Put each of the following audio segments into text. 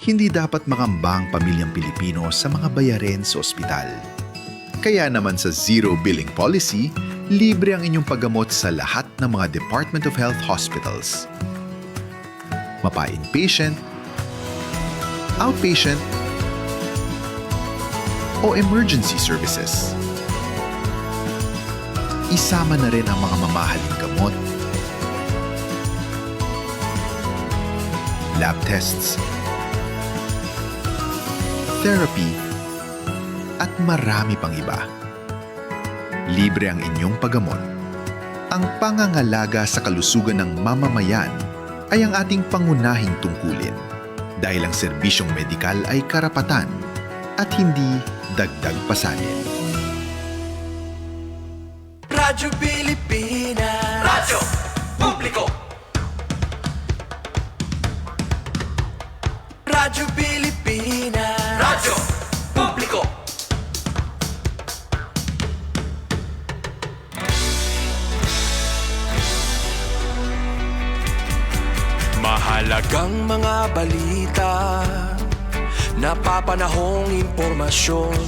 hindi dapat makamba ang pamilyang Pilipino sa mga bayarin sa ospital. Kaya naman sa Zero Billing Policy, libre ang inyong paggamot sa lahat ng mga Department of Health hospitals. Mapa-inpatient, outpatient, o emergency services. Isama na rin ang mga mamahaling gamot, lab tests, therapy, at marami pang iba. Libre ang inyong paggamot. Ang pangangalaga sa kalusugan ng mamamayan ay ang ating pangunahing tungkulin dahil ang serbisyong medikal ay karapatan at hindi dagdag pasanin. Radyo Pilipinas. Radyo Publiko. Radyo Pilipinas. Radyo Publiko. Mahalagang mga balita, napapanahong impormasyon.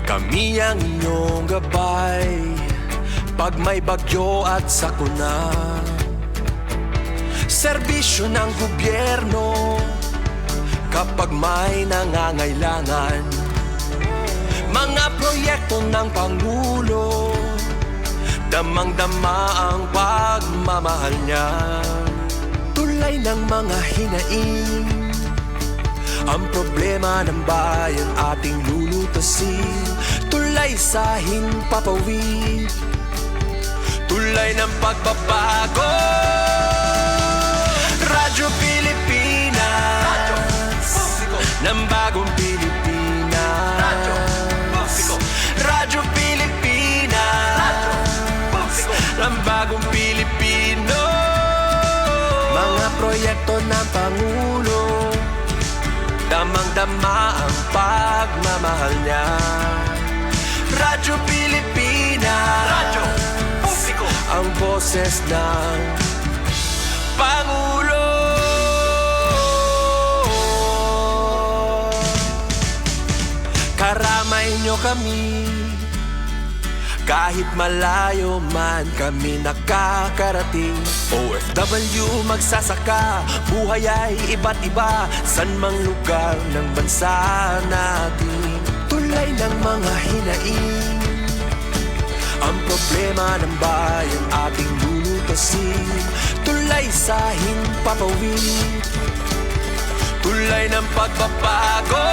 Kami ang inyong gabay pag may bagyo at sakuna. Serbisyo ng gobyerno kapag may nangangailangan. Mga proyekto ng Pangulo, damang-dama ang pagmamahal niya. Tulay ng mga hinaing, ang problema ng bayan ating lulutasin. Tulay sa himpapawid, tulay ng pagbabago. Radyo Pilipinas, Radyo Publiko. ng bagong Pilipinas. Radyo Publiko. Radyo Pilipinas, Radyo Publiko. ng bagong Pilipino. Mga proyekto ng Pangulo, damang-dama ang pagmamahal niya. Radyo Pilipinas, Radyo Publiko. ang boses ng Pangulo. Karamay nyo kami, kahit malayo man kami nakakarating. OFW magsasaka, buhay ay iba't iba, san mang lugar ng bansa natin. Tulay ng mga hinaing, ang problema ng bayan ating lulutasin. Tulay sa himpapawid, tulay ng pagbabago.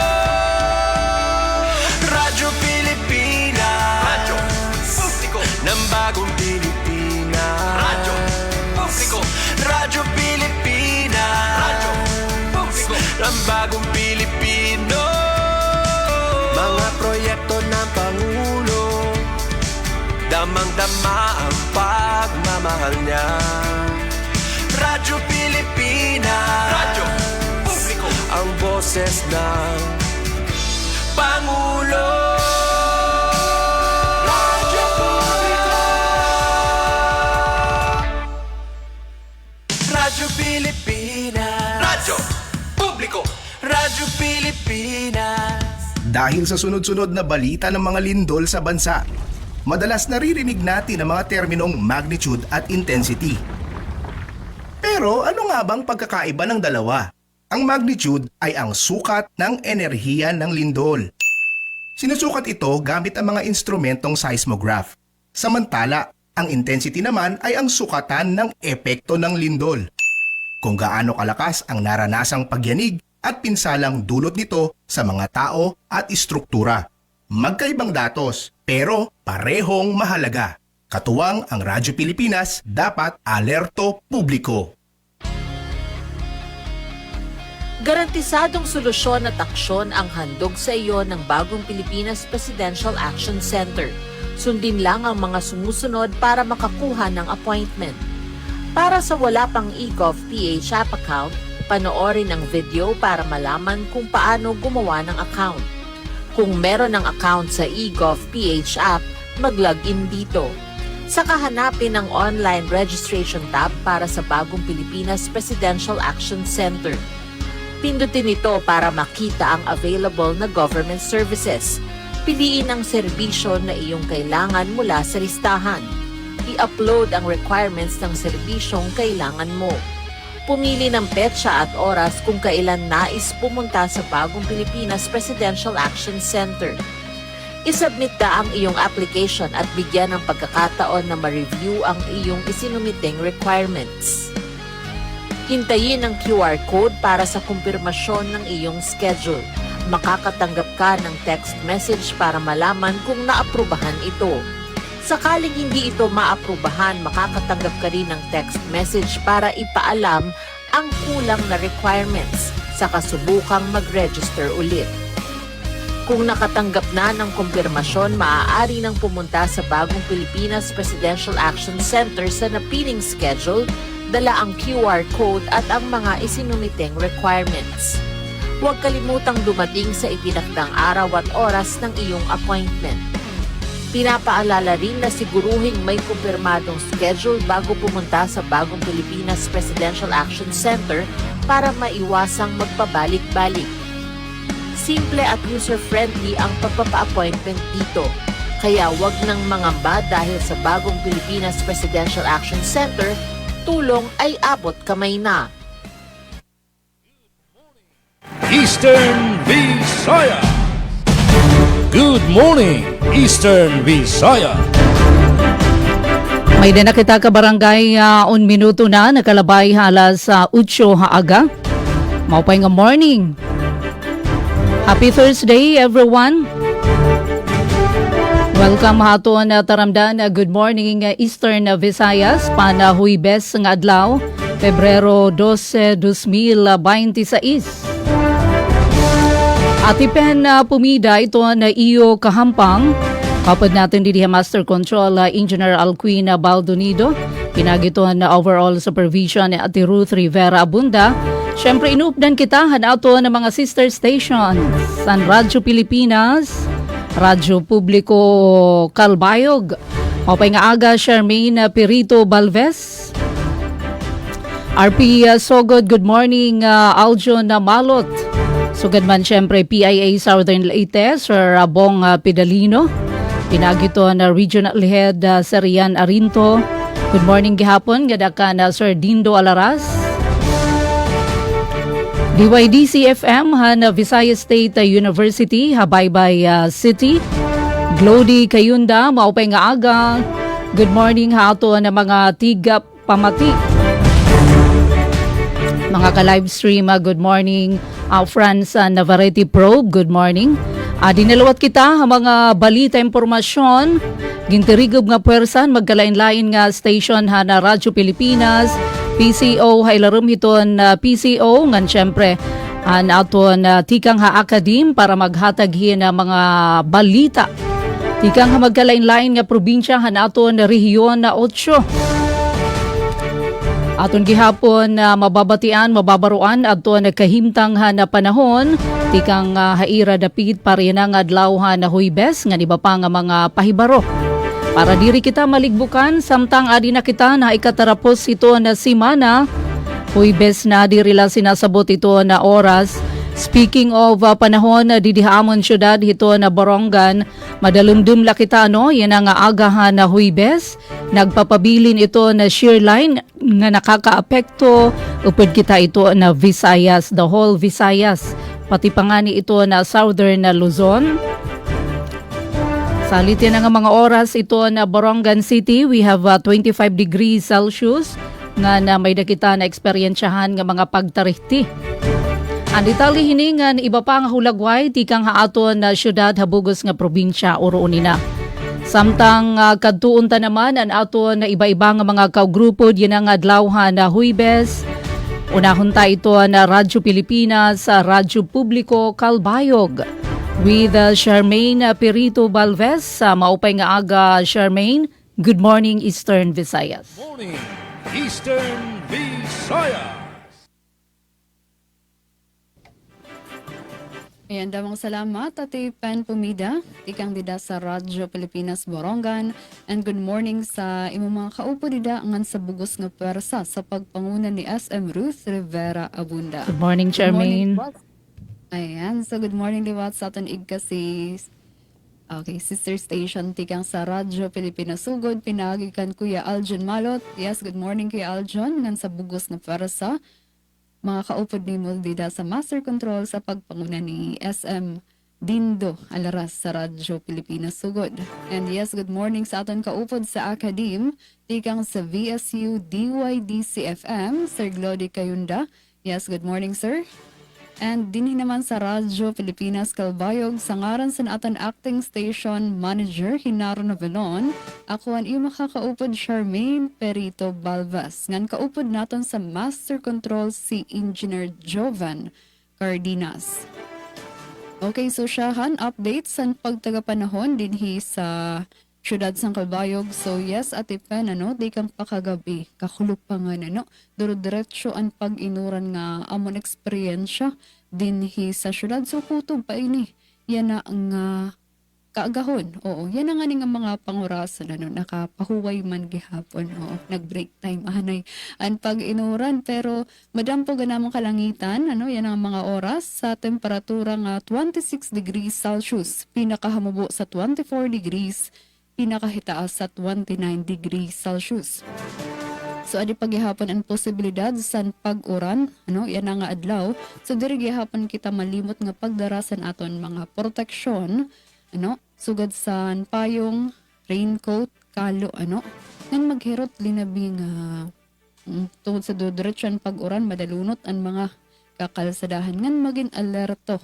Radyo Pilipinas, Radyo Publiko. ng bagong Pilipinas. Radyo Publiko. Radyo Pilipinas, Radyo Publiko. ng bagong Pilipino. Mga proyekto ng Pangulo, damang-dama ang pagmamahal niya. Radyo Pilipinas, Radyo Publiko. ang boses ng Pangulo. Radyo Publiko. Radyo Pilipinas, Radyo Publiko. Radyo Pilipinas. Dahil sa sunod-sunod na balita ng mga lindol sa bansa, madalas naririnig natin ang mga terminong magnitude at intensity. Pero ano nga bang pagkakaiba ng dalawa? Ang magnitude ay ang sukat ng enerhiya ng lindol. Sinusukat ito gamit ang mga instrumentong seismograph. Samantala, ang intensity naman ay ang sukatan ng epekto ng lindol. Kung gaano kalakas ang naranasang pagyanig at pinsalang dulot nito sa mga tao at istruktura. Magkaibang datos, pero parehong mahalaga. Katuwang ang Radyo Pilipinas, dapat alerto publiko. Garantisadong solusyon at aksyon ang handog sa iyo ng bagong Pilipinas Presidential Action Center. Sundin lang ang mga sumusunod para makakuha ng appointment. Para sa wala pang eGov.ph app account, panoorin ang video para malaman kung paano gumawa ng account. Kung meron ng account sa eGov.ph app, mag-login dito. Saka hanapin ang online registration tab para sa bagong Pilipinas Presidential Action Center. Pindutin ito para makita ang available na government services. Piliin ang serbisyo na iyong kailangan mula sa listahan. I-upload ang requirements ng serbisyong kailangan mo. Pumili ng petsa at oras kung kailan nais pumunta sa Bagong Pilipinas Presidential Action Center. I-submit na ang iyong application at bigyan ng pagkakataon na ma-review ang iyong isinumiting requirements. Hintayin ang QR code para sa kumpirmasyon ng iyong schedule. Makakatanggap ka ng text message para malaman kung naaprubahan ito. Sakaling hindi ito maaprubahan, makakatanggap ka rin ng text message para ipaalam ang kulang na requirements sa kasubukang mag-register ulit. Kung nakatanggap na ng kumpirmasyon, maaari nang pumunta sa Bagong Pilipinas Presidential Action Center sa napiling schedule, dala ang QR code at ang mga isinumiting requirements. Huwag kalimutang dumating sa itinakdang araw at oras ng iyong appointment. Pinapaalala rin na siguruhing may kumpirmadong schedule bago pumunta sa Bagong Pilipinas Presidential Action Center para maiwasang magpabalik-balik. Simple at user-friendly ang pagpapa-appointment dito. Kaya wag nang mangamba dahil sa Bagong Pilipinas Presidential Action Center, tulong ay abot kamay na. Eastern Visaya. Good morning, Eastern Visaya. May na kita ka barangay 1 minuto na nakalabay halas sa 8 haaga. Maupay nga morning. Happy Thursday everyone. Welcome haton taramdan. Good morning Eastern Visayas. Panahuybes nga adlaw, Pebrero 12, 2026. Atipen pumida ito na iyo kahampang. Kapag natin didi Master Control Engineer Alquina Baldonido. Pinagito na overall supervision ni Ate Ruth Rivera Abunda. Siyempre inuupdan kita hanato ng mga sister stations. San Radyo Pilipinas, Radyo Publiko Calbayog, Mapay nga aga Charmaine Perito Balves, RP Sogod, good morning Aljon Malot. Sugad man siyempre PIA Southern Leyte, Sir Bong Pidalino. Pinagito na Regional Head Serian Arinto. Good morning gihapon, gadaka na Sir Dindo Alaras. DYDC-FM na Visayas State University, Habaybay City. Glody Kayunda, maupay nga aga. Good morning hato na mga tiga pamati. Mga ka-livestream, good morning. Franz Navarrete Probe, good morning. Dinalawat kita mga balita impormasyon. Gintirigog nga puwersan, magkalain-lain nga station na Radyo Pilipinas, PCO, haylarum hiton PCO, ngan syempre aton tikang ha akadim para maghataghin na mga balita. Tikang ha magkalain-lain nga probinsya hanaton rehiyon na 8. Aton gihapon mababatian, mababaruan aton kahimtang na panahon tikang haira dapit parinang adlaw na Huybes nga iba pa nga mga pahibaro. Para diri kita maligbukan samtang adi na kita na ikatarapos ito na simana. Huybes na diri la sinasabot ito na oras. Speaking of panahon na didihamon syudad ito na Borongan, madalumdum la kita yan ang agahan na Huybes. Nagpapabilin ito na shear line nga nakakaapekto upod kita ito na Visayas, the whole Visayas. Pati pangani ito na Southern na Luzon. Salitin nga mga oras ito na Borongan City, we have 25 degrees Celsius nga na may dakita na eksperyensyahan nga mga pagtarihti. Anditali hiningan iba pa nga hulagway tikang haaton na syudad habugos nga probinsya uruunina. Samtang kadtuon ta naman ang aton na iba-iba nga mga kaugrupo diyan ang adlawhan na Huybes. Unahon ta ito na Radyo Pilipinas, Radyo Publiko Calbayog. With Charmaine Perito Balves, maupay nga aga Charmaine. Good morning Eastern Visayas. Morning, Eastern Visaya. Ayan, damang salamat, Ate Pen Pumida, ikang dida sa Radyo Pilipinas Borongan, and good morning sa imong mga kaupo dida ngan sa bugos nga pwersa sa pagpangunan ni SM Ruth Rivera Abunda. Good morning, Good morning, Charmaine. Liwat. Ayan, so good morning, Liwat, sa aton si Sister Station, tikang sa Radyo Pilipinas Sugod, pinagikan Kuya Aljon Malot. Yes, good morning, Kuya Aljon, ngan sa bugos nga pwersa. Mga kaupod ni Moldida sa Master Control sa pagpanguna ni SM Dindo Alaras sa Radyo Pilipinas Sugod. And yes, good morning sa aton kaupod sa Akadim, tikang sa VSU DYDC-FM, Sir Glody Kayunda. Yes, good morning, sir. And dinhi naman sa Radyo Pilipinas Kalbayog sa ngaran sa aton acting station manager Hinaro Novelon, ako ang iyong makakaupod Charmaine Perito Balvas. Ngan kaupod naton sa Master Control si Engineer Jovan Cardenas. Okay, so siyahan update sa pagtagapanahon dinhi sa syudad sang Kalbayog. So yes, Ate Pen, di kang pakagabi, kakulog pa nga duro-diretso ang pag-inuran nga amon eksperyensya dinhi sa syudad. So kutob pa ini, yan na ang kaagahon. Oo, yan na nga nga mga pangurasan, nakapahuway man gihapon. Oo, nag-break time, anay, ang pag-inuran. Pero madam po ganamang kalangitan, yan ang mga oras sa temperatura nga 26 degrees Celsius, pinakahamubo sa 24 degrees, pinakahitaas sa 29 degrees Celsius. So adi paghihapon ang posibilidad sa pag-uran, yan na nga adlaw. So diri gihapon kita malimot nga pagdarasan aton mga proteksyon, sugad sa payong, raincoat, kalo, nang maghirot linabi nga tungod sa diretso pag-uran madalunot ang mga kakalsadahan ngan maging alerto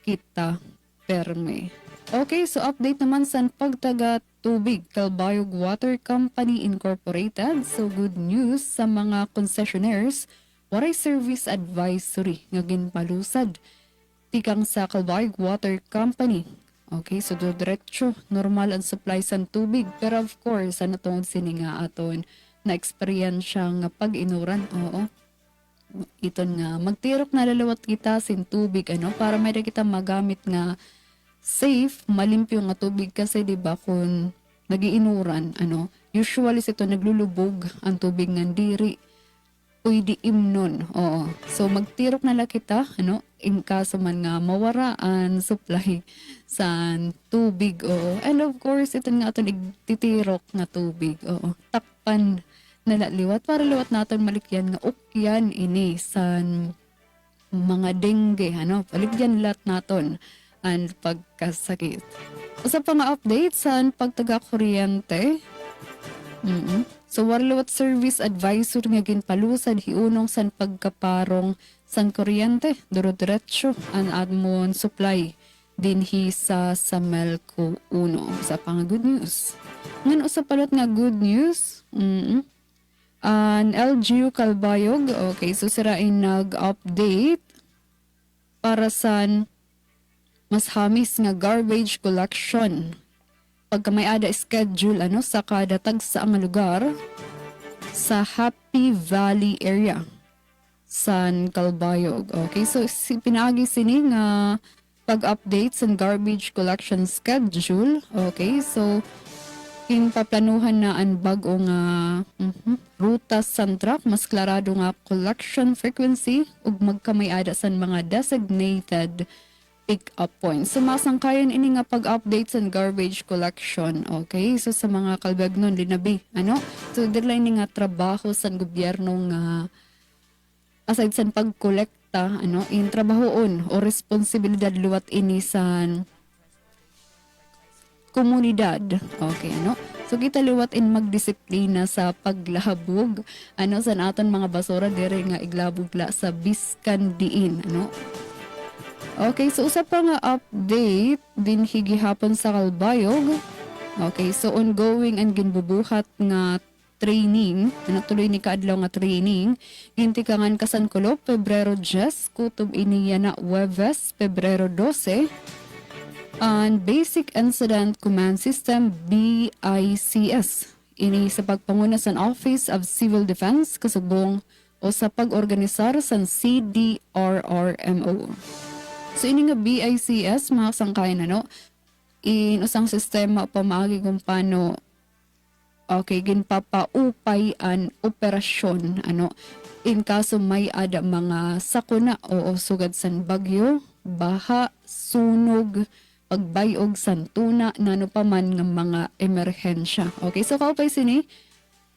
kita perme. Okay, so update naman sa pagtaga tubig Kalbayog Water Company Incorporated. So good news sa mga concessionaires, waray service advisory nga ginpalusad tikang sa Kalbayog Water Company. Okay, so diretso normal ang supply sa tubig, pero of course ano tungod sini nga aton na eksperyensya nga pag-inuran. Oo, iton nga magtirok na lalawat kita sin tubig para may kita magamit nga safe, malimpyo nga tubig kasi di ba kung nagiinuran, usually ito naglulubog ang tubig ng diri, pwede imnon. Oo. So magtirok na lang kita, in kaso man nga mawara ang supply sa tubig. Oo. And of course, ito nga ito nagtitirok nga tubig. Oo. Takpan na liwat para liwat natin malikyan nga ukyan ini sa mga dengue, paligyan lat naton ang pagkasakit. Sa pang update sa pagtaga-kuryente, so warlawat service advisor nga ginpalusad hiunong san pagkaparong san kuryente, duro-diretso ang admon supply dinhi sa Melco 1. Sa pang good news. Ngan usa palot nga good news, ang LGU Kalbayog, okay, so sirain nag-update para sa mas hamis nga garbage collection. Pagka may ada schedule sa kada tagsa ang lugar sa Happy Valley area San Kalbayog. Okay, so pinaagi sini nga pag-update sa garbage collection schedule. Okay, so paplanuhan na ang bago nga ruta sa truck, mas klarado nga collection frequency ug magkamay ada sa mga designated pick-up points. So masangkayan ini nga pag-update sa garbage collection. Okay? So sa mga kalbagnon, linabi. So deadline ni nga trabaho sa gobyerno nga aside sa pag-kolekta, in trabahoon o responsibilidad luwat ini sa komunidad. Okay, So kita liwat in magdisiplina sa paglahabog sa aton mga basura dire nga iglabugla sa biskan diin, Okay, so usa pa nga update din higihapon sa Kalbayog. Okay, so ongoing and ginbubuhat nga training, natuloy ni kaadlaw nga training, gintikangan kasan Kulo, Pebrero 10, kutob iniya na Huwebes, Pebrero 12, on Basic Incident Command System, BICS. Ini sa pagpanguna sa Office of Civil Defense, kasubong o sa pag-organisar sa CDRRMO. So ini nga BICS mga sangkayan ano, in usang sistema pamaagi kung paano ginpapaupay an operasyon ano in kaso may ada mga sakuna o sugad san bagyo, baha, sunog, pagbayog san tuna nano pa man nga mga emerhensya. Okay, so kaupay sini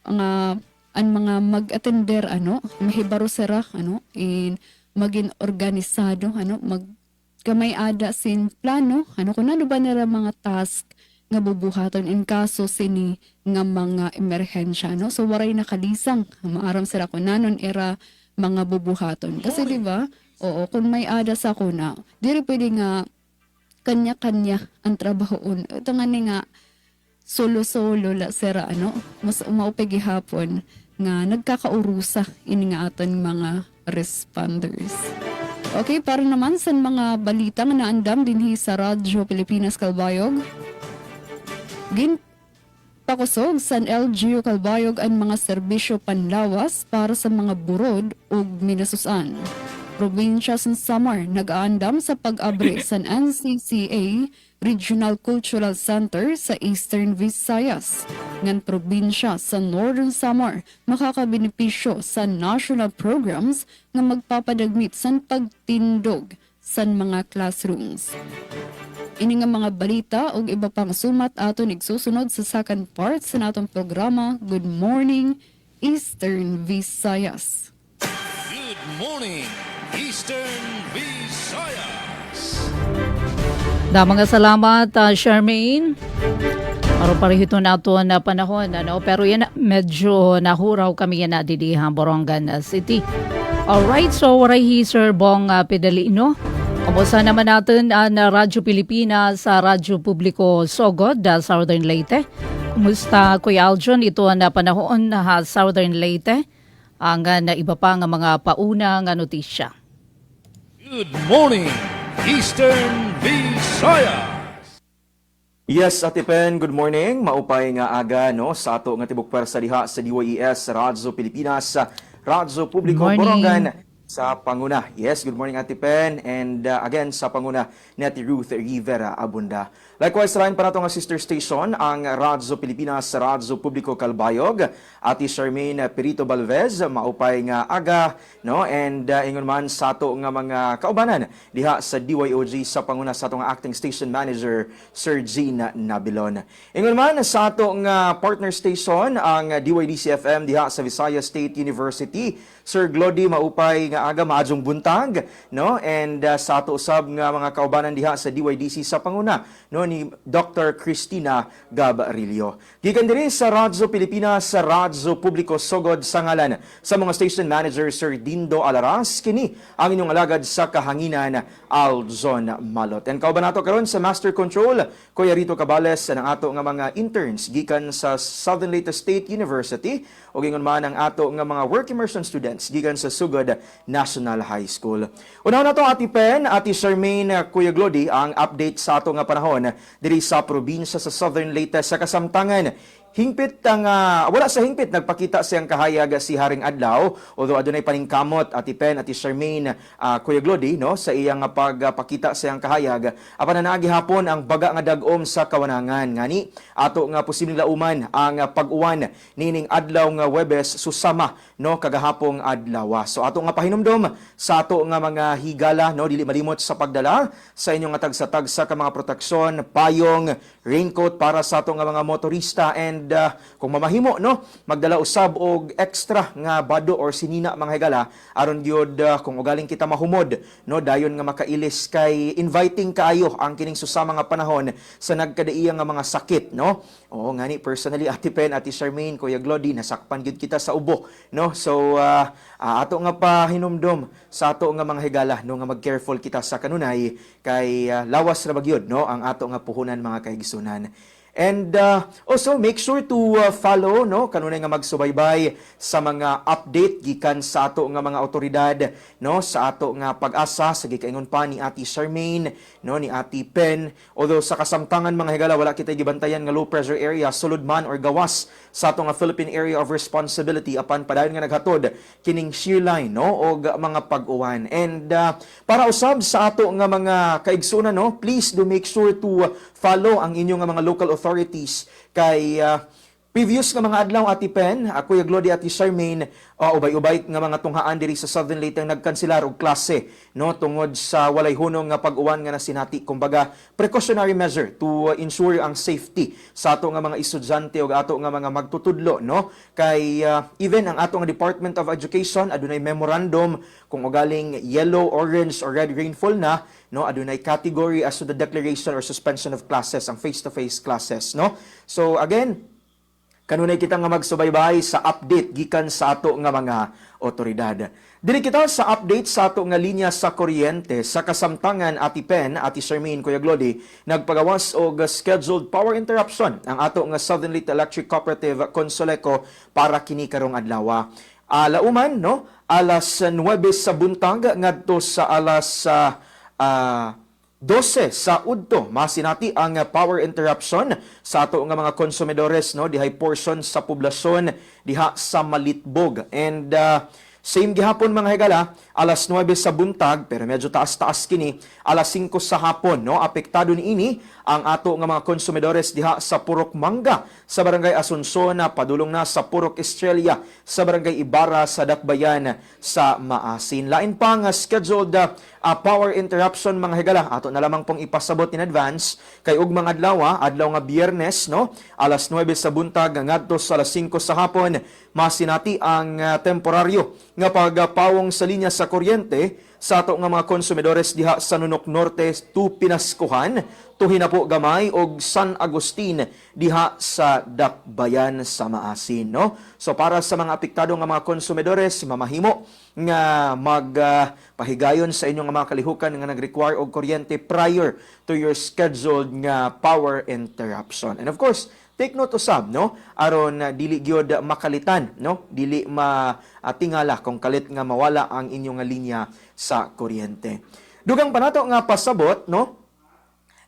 ang mga mag-attender ano mahibaro sira ano in maging organisado ano gamay ada sin plano ano kung ano ba nila mga task nga bubuhaton in kaso sini nga mga emerhensya no, so waray nakalisang maaram sila kung nanon era mga bubuhaton kasi di ba kung may ada sa kuna diri pwede nga kanya-kanya ang trabahoon ito nga ni nga solo-solo la sira ano mas umaupay gihapon nga nagkakaurusa ini nga aton mga responders. Okay, para naman sa mga balita nga naandam dinhi sa Radyo Pilipinas Kalbayog. Ginpakusog sa LGU Kalbayog ang mga serbisyo panlawas para sa mga burod ug minasusan. Probinsya sa Samar nag-aandam sa pag-abri sa NCCA Regional Cultural Center sa Eastern Visayas. Ngan probinsya sa Northern Samar makakabenepisyo sa national programs nga magpapadagmit sa pagtindog sa mga classrooms. Ini nga mga balita o iba pang sumat aton igsusunod sa second part sa natong programa Good Morning Eastern Visayas. Good morning, Eastern Visayas. Mga salamat, Charmaine. Para parihito na ito na panahon. Ano? Pero yan, medyo nahuraw kami yan na didihang Borongan City. Alright, so waray Sir Bong Pedalino. Kumusta naman natin ang Radyo Pilipinas sa Radyo Publiko Sogod, Southern Leyte. Kumusta Kuya Aljon? Ito ang panahon na Southern Leyte. Ang na iba pa nga mga paunang notisya. Good morning, Eastern Visayas. Yes, Ate Pen, good morning. Maupay nga aga no sa ato nga tibok pwersa diha sa DYES Radyo Pilipinas sa Radyo Publiko Borongan sa Panguna. Yes, good morning Ate Pen and again sa Panguna ni Ate Ruth Rivera Abunda. Likewise, rin pa nato nga sister station ang Radyo Pilipinas sa Radyo Publiko Kalbayog. Ate Charmaine Perito Balvez, maupay nga aga, no? And ingon man sa ato nga mga kaubanan diha sa DYOG sa Panguna sa ato nga acting station manager Sir Gene Nabilon. Ingon man sa ato nga partner station ang DYDC-FM diha sa Visayas State University. Sir Glody, maupay nga aga, maadjong buntag, no? And sa ato usab nga mga kaubanan diha sa DYDC sa Panguna, no, ni Dr. Cristina Gabarillo. Gikan diri sa Radyo Pilipinas sa Radyo Publiko Sogod sa ngalan sa mga station manager Sir Dindo Alaras, kini ang inyong alagad sa kahanginan Alzon Malot. And kauban nato karon sa Master Control Kuya Rito Cabales ng ato nga mga interns gikan sa Southern Leyte State University o gingon man ang ato nga mga work immersion students gikan sa Sugod National High School. Unaw na to Ati Pen, Ati Charmaine, Kuya Glody ang update sa ato nga panahon diri sa probinsya sa Southern Leyte sa kasamtangan. Hingpit ang wala sa hingpit nagpakita siyang kahayag si Haring Adlaw, although adunay paningkamot Ati Pen at Charmaine, Kuya Glody, no, sa iyang pagpakita siyang kahayag apan na gihapon ang baga nga dag-om sa kawanangan ngani ato nga posibleng lauman ang pag-uwan nining adlaw nga Huwebes susama no kagahapong adlaw. So ato nga pahinumdom sa ato nga mga higala no dili malimot sa pagdala sa inyong nga tagsa-tagsa ka mga proteksyon, payong, raincoat para sa ato nga mga motorista and kung mamahimo no magdala usab og extra nga bado or sinina mga higala aron gyud kung ugaling kita mahumod no dayon nga makailis kay inviting kaayo ang kining susama nga panahon sa nagkadaiya nga mga sakit no. Oo ngani personally Ati Pen, Ati Charmaine, Kuya Glody nasakpan gyud kita sa ubo no. So ato nga pahinumdom sa ato nga mga higala no nga mag-careful kita sa kanunay kay lawas ra ba gyud no ang ato nga puhunan mga kahigsunan. And also make sure to follow no kanunay nga magsubaybay sa mga update gikan sa ato nga mga otoridad no sa ato nga pag-asa sa gikaingon pa ni Ate Charmaine no ni Ate Pen. Although sa kasamtangan mga higala wala kita gibantayan nga low pressure area sulod man or gawas sa ato nga Philippine Area of Responsibility apan padayon nga naghatod kining shear line no og mga pag-uwan. And para usab sa ato nga mga kaigsunan no, please do make sure to follow ang inyong nga mga local authorities kay previous nga mga adlaw Ati Pen, Kuya Glody, Ati Charmaine, ubay-ubay nga mga tunghaan diri sa Southern Leyte ang nagkanselar og klase no tungod sa walay hunong nga pag-uwan nga nasinati, kumbaga precautionary measure to ensure ang safety sa ato nga mga estudyante ug ato nga mga magtutudlo no kay even ang ato nga Department of Education adunay memorandum kung ugaling yellow, orange or red rainfall na no adunay category as to the declaration or suspension of classes ang face-to-face classes no. So again, kanunay kita nga magsubaybay sa update gikan sa ato nga mga otoridad. Dili kita sa update sa ato nga linya sa kuryente sa kasamtangan Ati Pen, Ati Charmaine, Kuya Glody, nagpagawas og scheduled power interruption ang ato nga Southern Leyte Electric Cooperative Consoleco para kini karong adlaw. Lauman no, alas 9 sa buntag ngadto sa alas 12 sa udto masinati ang power interruption sa ato nga mga konsumidores no dihay portion sa poblasyon diha sa Malitbog. And same gihapon mga higala, alas 9 sa buntag pero medyo taas-taas kini, alas 5 sa hapon no apektado niini ang ato nga mga konsumidores diha sa Purok Manga sa Barangay Asuncion padulong na sa Purok Estrella sa Barangay Ibarra sa Dakbayan sa Maasin. Lain pa nga scheduled power interruption mga higala ato na lamang pong ipasabot in advance kay ug mga adlaw nga Biyernes no alas 9 sa buntag ngadto sa alas 5 sa hapon masinati ang temporaryo nga pagpawong sa linya sa kuryente sa ato nga mga konsumidores diha sa Nunok Norte to Pinaskuhan, to Hinapo Gamay og San Agustin diha sa Dakbayan sa Maasin no. So para sa mga apektado nga mga konsumidores mamahimo nga magpahigayon sa inyong mga kalihukan nga nag-require og kuryente prior to your scheduled nga power interruption. And of course, take note usab no aron dili gyud makalitan no dili matingala kung kalit nga mawala ang inyong nga linya sa kuryente. Dugang pa nato nga pasabot no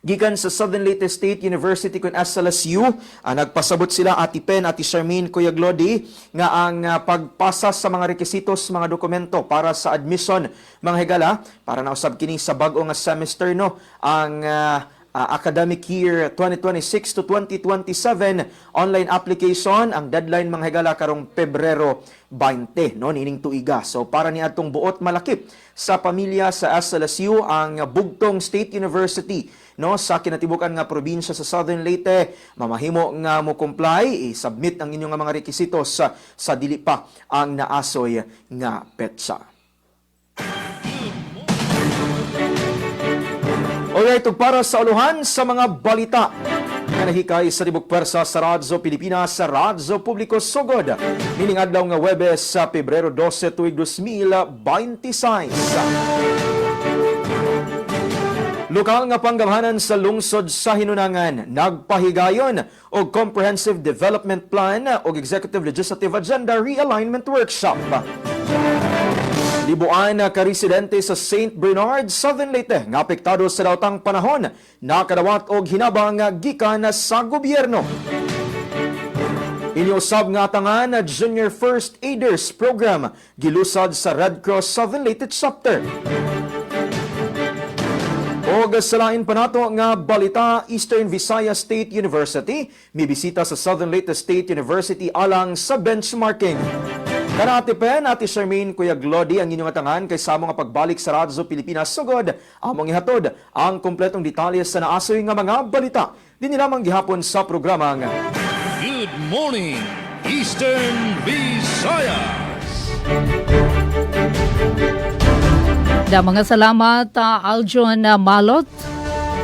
gikan sa Southern Leyte State University kun SLSU, nagpasabot sila Ati Pen, Ati Charmaine, Kuya Glody nga ang pagpasa sa mga rekisitos, mga dokumento para sa admission mga higala para na usab kini sa bag-o nga semester no ang academic year 2026 to 2027 online application ang deadline mga higala karong Pebrero 20 no nining tuiga. So para ni atong buot malakip sa pamilya sa SLSU ang Bugtong State University no sa kinatibukan nga probinsya sa Southern Leyte mamahimo nga mo comply i-submit ang inyong mga rekisitos sa dili pa ang naasoy nga petsa. Alright, para sa uluhan sa mga balita nga nahikay sa tibok pwersa sa Radyo Pilipinas sa Radyo Publiko Sugod. Nining adlaw nga Huwebes sa Pebrero 12 tuig 2026. Lokal nga panggamhanan sa lungsod sa Hinunangan nagpahigayon og Comprehensive Development Plan og Executive Legislative Agenda Realignment Workshop. Libuan na ka-residente sa St. Bernard, Southern Leyte nga apektado sa daotang panahon nakadawat og hinabang gikan sa gobyerno. Iniusab nga atangan na Junior First Aiders Program gilusad sa Red Cross Southern Leyte Chapter. Og sa lain pa nato nga balita, Eastern Visayas State University mibisita sa Southern Leyte State University alang sa benchmarking. Kana Ati Pen, Ati Charmaine, Kuya Glody ang inyong atangan kay samo nga pagbalik sa Radyo Pilipinas Sugod among ihatod ang kompletong detalye sa naasoy nga mga balita. Dinhi lamang gihapon sa programang Good morning, Eastern Visayas. Da mga salamat Aljon Malot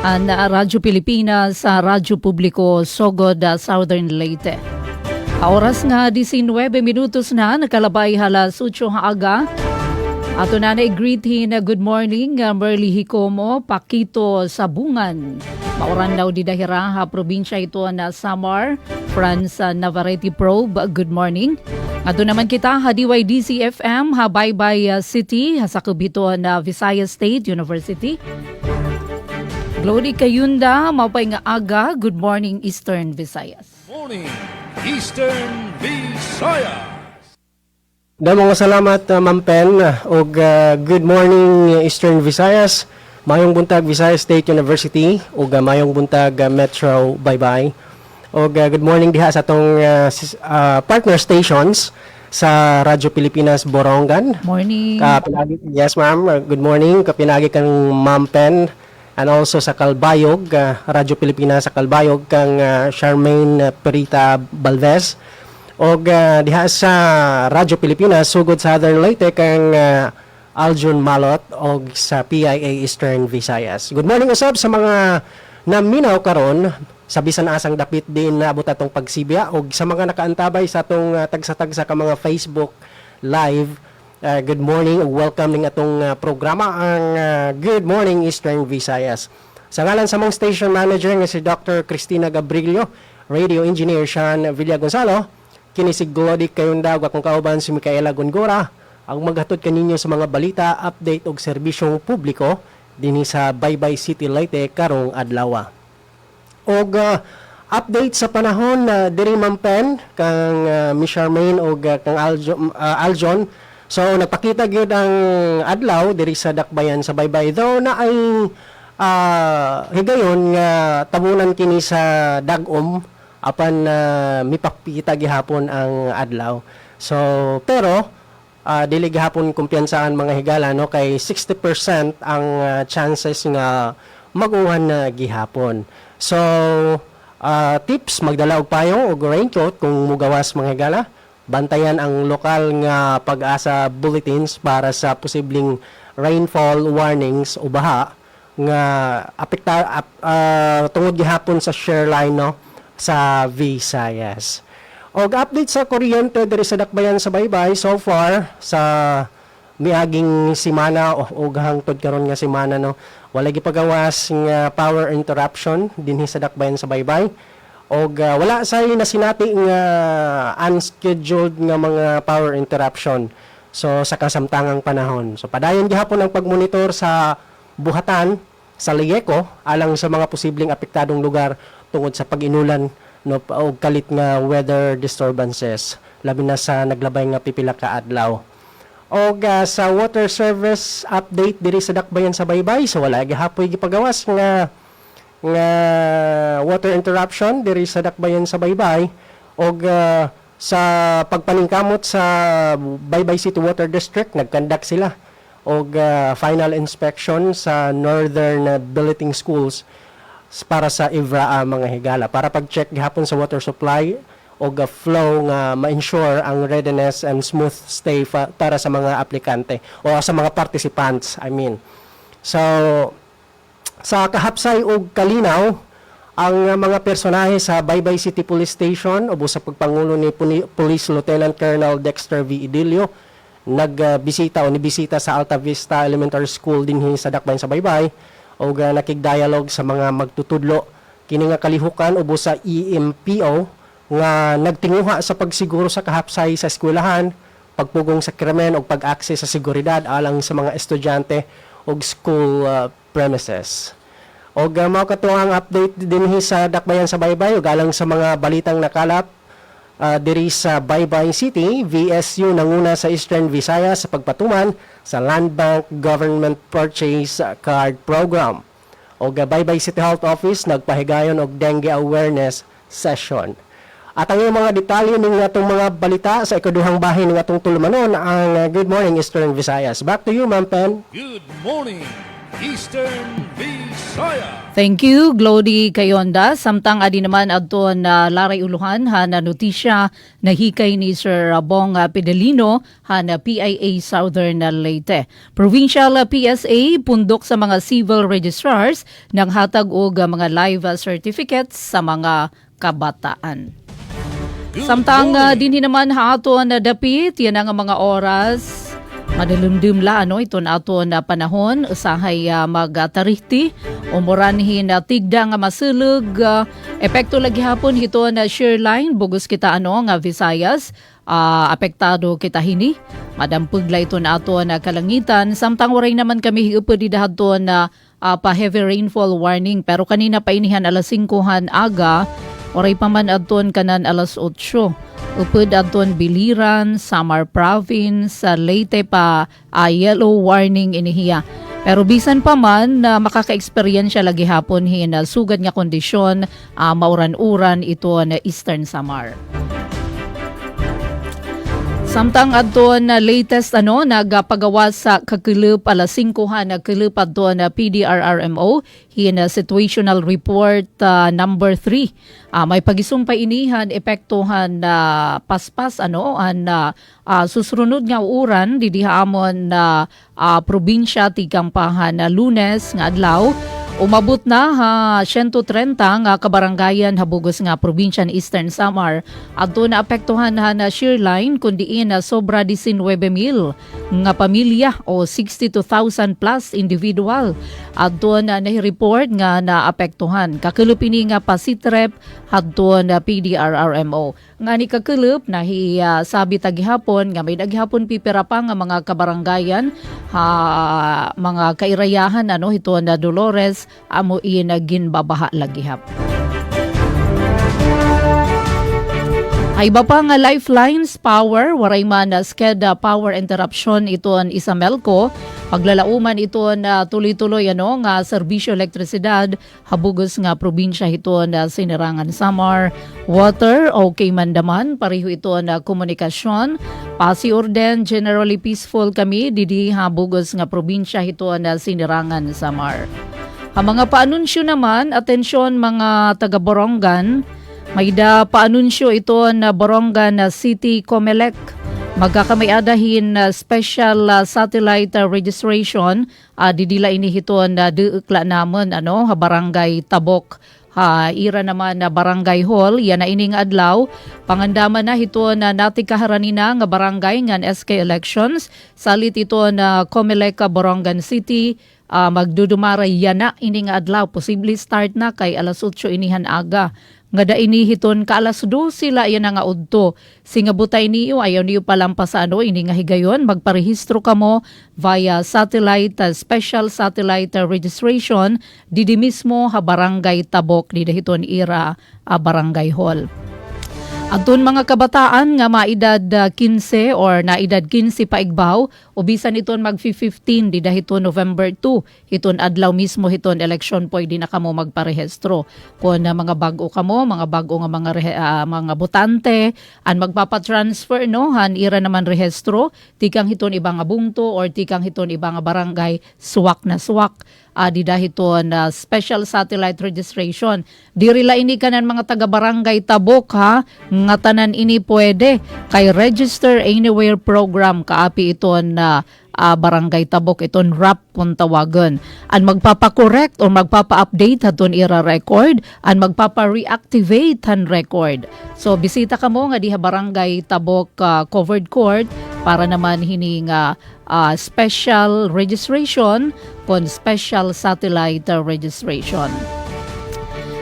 ang Radyo Pilipinas sa Radyo Publiko Sugod Southern Leyte. Oras nga 19 minutos na nakalabay halas 8 haaga. Ato na na-greet good morning Merly Hikomo, Pakito Sabungan. Mauran daw di dahira ha probinsya ito na Samar, France Navarrete Probe. Good morning. Ato naman kita ha DYDC FM ha Baybay City ha sa kubito na Visayas State University. Glory Kayunda, maupay nga aga. Good morning, Eastern Visayas. Morning, Eastern Visayas. Damo nga salamat, Ma'am Pen, og good morning, Eastern Visayas. Mayong buntag, Visayas State University, og mayong buntag, Metro Baybay. Og good morning diha sa atong partner stations sa Radyo Pilipinas Borongan. Morning. Yes, ma'am. Good morning. Kapinagi kang Ma'am Pen. And also sa Calbayog, Radyo Pilipinas sa Calbayog, kang Charmaine Perita Balvez. O diha sa Radyo Pilipinas, sugod sa Southern Leyte, kang Aljon Malot o sa PIA Eastern Visayas. Good morning usab sa mga naminaw karon sa bisan asang dapit din na abot atong pagsibya o sa mga nakaantabay sa atong tagsa-tagsa ka mga Facebook Live. Good morning, welcome ning atong programa ang Good Morning Eastern Visayas. Sa ngalan sa mong station manager nga si Dr. Cristina Gabrilio, radio engineer Sean Villa Gonzalo, kini si Glody Kayunda ug akong kauban si Micaela Gongora, ang maghatod kaninyo sa mga balita, update ug serbisyong publiko dinhi sa Baybay City, Leyte karong adlaw. Og update sa panahon na diri Ma'am Pen kang Miss Charmaine og kang Aljon. So nagpakita gyud ang adlaw diri sa dakbayan sa Baybay, though na ay higayon nga tabunan kini sa dagom apan mipakita gihapon ang adlaw. So pero dili gihapon kumpiyansaan mga higala no, kay 60% ang chances nga mag-uwan na gihapon. So tips, magdala og payong og raincoat kung mugawas mga higala. Bantayan ang lokal nga pag-asa bulletins para sa posibleng rainfall warnings o baha nga tungod gihapon sa shoreline no sa Visayas. Og update sa kuryente diri sa dakbayan sa Baybay so far sa miaging simana o hangtod karon nga simana no, wala gipagawas nga power interruption dinhi sa dakbayan sa Baybay. Og wala say nasinati nga unscheduled nga mga power interruption so sa kasamtangang panahon. So padayon gihapon ang pagmonitor sa buhatan sa Lieco alang sa mga posibleng apektadong lugar tungod sa pag-inulan no og kalit nga weather disturbances labi na sa naglabay nga pipila ka adlaw. Og sa water service update diri sa dakbayan sa Baybay, so wala gihapoy gipagawas nga water interruption diri sa dakbayan sa Baybay. Og sa pagpaningkamot sa Baybay City Water District, nagkandak sila og final inspection sa northern billeting schools para sa IVRA mga higala para pag-check gihapon sa water supply og flow nga ma-ensure ang readiness and smooth stay para sa mga aplikante o sa mga participants, I mean. So sa kahapsay og kalinaw ang mga personahe sa Baybay City Police Station ubo sa pagpangulo ni Police Lieutenant Colonel Dexter V. Idilio nagbisita o nibisita sa Alta Vista Elementary School dinhi sa dakbayan sa Baybay og nakig-dialogue sa mga magtutudlo kini nga kalihukan ubo sa EMPO nga nagtinguha sa pagsiguro sa kahapsay sa eskwelahan, pagpugong sa krimen o pag-akses sa seguridad alang sa mga estudyante o school premises. O mao katuang update dinhi sa dakbayan sa Baybay ug alang sa mga balitang nakalap diri sa Baybay City, VSU nanguna sa Eastern Visayas sa pagpatuman sa Land Bank Government Purchase Card Program. O Baybay City Health Office nagpahigayon og dengue awareness session. At ang mga detalye ng atong mga balita sa ikaduhang bahin ng atong tulumanon ang Good Morning Eastern Visayas. Back to you, Ma'am Pen. Good morning, Eastern Visayas. Thank you, Glody Kayonda. Samtang adi naman adto na laray uluhan na notisya na hikay ni Sir Bong Pedelino na PIA Southern Leyte. Provincial PSA pundok sa mga civil registrars ng hatag og mga live certificates sa mga kabataan. Samtang dinhi naman haton na dapit yan ang mga oras Madalumdum la iton ato na panahon usahay magtarihti umuranhin na tigda nga masulog epekto lagi hapon hito na shear line bugos kita nga Visayas apektado kita hini madampug la ito na ato na kalangitan samtang waray naman kami hiupod didahadto na pa heavy rainfall warning pero kanina pa inihan alas 5 aga waray pa man adton kanan alas 8 upod adton Biliran, Samar Province, sa Leyte pa yellow warning inihiya. Pero bisan pa man na makaka-experience lagi hapon na sugad nga kondisyon mauran-uran ito na Eastern Samar. Samtang adton na latest nagpagawa sa kakulup alas 5 nagkulup adton na PDRRMO hina situational report number 3. May pagisumpay inihan epektuhan na paspas susunod nga uran didihamon na probinsya tigampahan na Lunes nga adlaw. Umabot na 130 nga kabarangayan habugos nga probinsya ng Eastern Samar. Adto na apektuhan na shear line kundiin na sobra 19,000 nga pamilya o 62,000 plus individual. Adto na report nga naapektuhan. Kakulupini nga pasitrep adto na PDRRMO. Nga ni kakulup na sabi tagihapon nga may nagihapon pipira pa nga mga kabarangayan mga kairayahan hito na Dolores amo nagin babaha lagihap. Ay iba pa nga lifelines power waray man na skeda power interruption ito ang Isamelco paglalauman ito na tuloy-tuloy nga serbisyo elektrisidad habugos nga probinsya ito na Sinirangan Samar water okay man daman pareho ito na komunikasyon pasiorden generally peaceful kami didi habugos nga probinsya ito na Sinirangan Samar. Ang mga paanunsyo naman atensyon mga taga Borongan may paanunsyo ito na Borongan City Comelec. Magkakamayadahin na special satellite registration. Didila inihiton na duukla naman barangay Tabok. Ira naman na barangay hall. Yan na ining adlaw. Pangandaman na ito na natikaharanina nga barangay ngan SK elections. Salit ito na Comelec Borongan City. Magdudumaray yan na ining adlaw. Posible start na kay alas 8 inihan aga. Nga da inihiton ka alas 2 sila yan nga udto. Singabutay niyo ayaw niyo palampas ini nga higayon magparehistro kamo via satellite special satellite registration didi mismo barangay Tabok didi hiton ira barangay hall. Adton mga kabataan nga maedad 15 or naedad 15 paigbaw ubisan iton mag-15 di dahito November 2 hiton adlaw mismo hiton election pwede na kamo magparehistro kun mga bag-o kamo mga bag-o nga mga botante an magpapatransfer han ira naman rehistro tikang hiton ibang nga bungto or tikang hiton ibang nga barangay suwak na suwak di dahiton special satellite registration. Dirila ini kanan mga taga-barangay Tabok nga tanan ini pwede kay Register Anywhere program kaapi iton barangay Tabok iton RAP kung tawagan. An magpapa-correct o magpapa-update haton ira record, an magpapa-reactivate han record. So bisita kamo nga diha barangay Tabok covered court para naman hining special registration kon special satellite registration.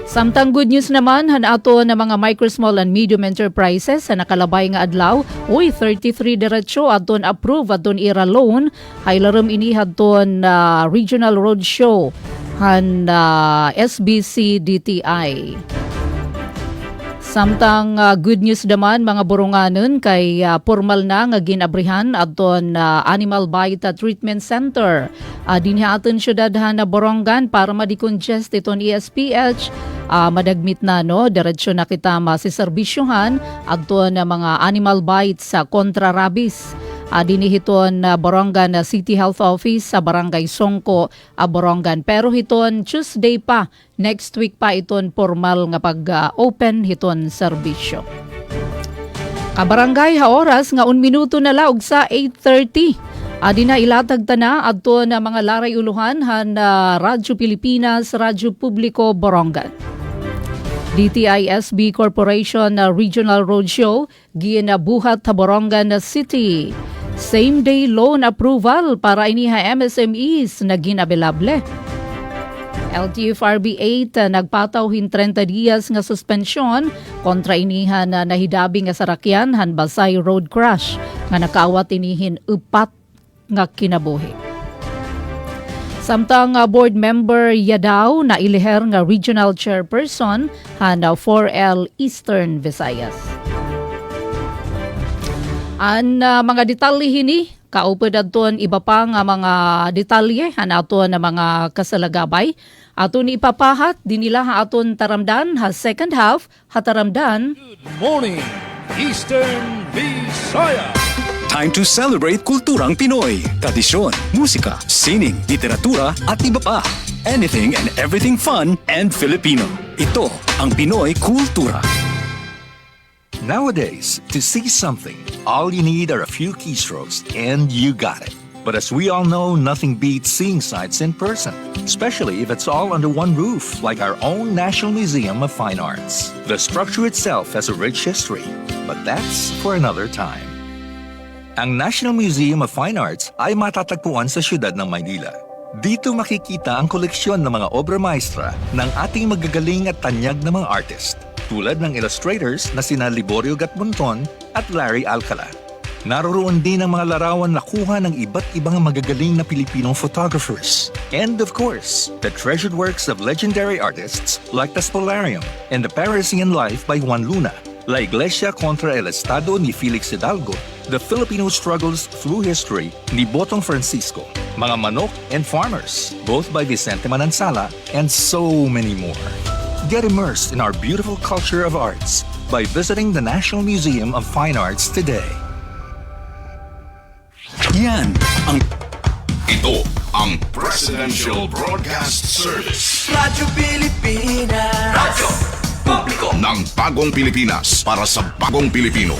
Samtang good news naman ato na mga micro, small and medium enterprises sa nakalabay nga adlaw, 33 diretso aton approve aton ira loan, haylarom ini hadton regional road show han SBC DTI. Samtang good news naman mga Boronganon kay formal na nga ginabrihan adton Animal Bite Treatment Center. Dinhi aton syudad na Borongan para ma-decongest iton ESPH. Madagmit na diretsyo na kita masiserbisyohan adton mga animal bites sa kontra rabies. Dinihiton Borongan City Health Office sa Barangay Songko, Borongan. Pero hiton Tuesday pa, next week pa iton formal nga pag-open hiton serbisyo. Kabarangay oras nga 1 minuto na laog sa 8:30. Adi na ilatag tana adto na mga laray uluhan han Radyo Pilipinas, Radyo Publiko Borongan. DTI-SB Corporation Regional Roadshow ginabuhat ta Borongan City. Same-day loan approval para iniha MSMEs na ginabelable. LTFRB 8 nagpatawhin 30 dias nga suspensyon kontra iniha na nahidabi nga sarakyan han Basay road crash nga nakaawat inihin 4 nga kinabuhi. Samtang board member Yadaw na iliher nga regional chairperson han 4L Eastern Visayas. Ang mga detalye hini, kaupod aton iba pa nga mga detalye han aton na mga kasalagabay. Aton ipapahat dinila ha aton taramdan ha second half hataramdan. Good morning, Eastern Visayas. Time to celebrate kulturang Pinoy. Tradisyon, musika, sining, literatura at iba pa. Anything and everything fun and Filipino. Ito ang Pinoy Kultura. Nowadays, to see something, all you need are a few keystrokes and you got it. But as we all know, nothing beats seeing sights in person, especially if it's all under one roof, like our own National Museum of Fine Arts. The structure itself has a rich history, but that's for another time. Ang National Museum of Fine Arts ay matatagpuan sa siyudad ng Maynila. Dito makikita ang koleksyon ng mga obra maestra ng ating magagaling at tanyag na mga artist, tulad ng illustrators na sina Liborio Gatmonton at Larry Alcala. Naroroon din ang mga larawan na kuha ng iba't ibang magagaling na Pilipinong photographers. And of course, the treasured works of legendary artists like the Spolarium and the Parisian Life by Juan Luna, La Iglesia contra el Estado ni Felix Hidalgo, The Filipino Struggles Through History ni Botong Francisco, Mga Manok and Farmers, both by Vicente Manansala, and so many more. Get immersed in our beautiful culture of arts by visiting the National Museum of Fine Arts today. Yan ang Ito ang Presidential Broadcast Service Radyo Pilipinas. Radyo Publiko ng Bagong Pilipinas para sa Bagong Pilipino.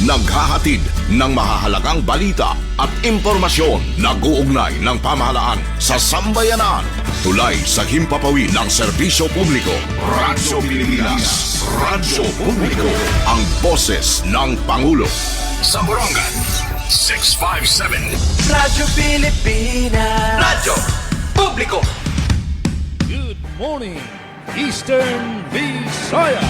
Naghahatid ng mahahalagang balita at impormasyon na guugnay ng pamahalaan sa sambayanan. Tulay sa himpapawid ng serbisyo publiko. Radyo Pilipinas. Radyo Publiko. Ang boses ng Pangulo. Sa Borongan, 657. Radyo Pilipinas. Radyo Publiko. Good morning, Eastern Visayas.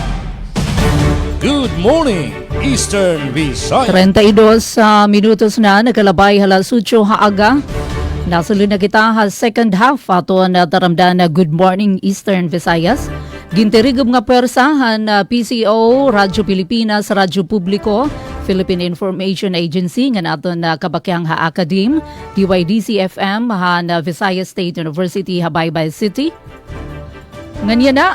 Good morning, Eastern Visayas. 32 minutos na nakalabay halas 8 haaga. Nasulod na kita ha second half ato na taramdan na Good Morning Eastern Visayas. Gintirigom nga pwersahan na PCO, Radyo Pilipinas, Radyo Publiko, Philippine Information Agency nga nato na kabakyang ha Academe, DYDC-FM ha na Visayas State University ha Baybay City. Ganyan na,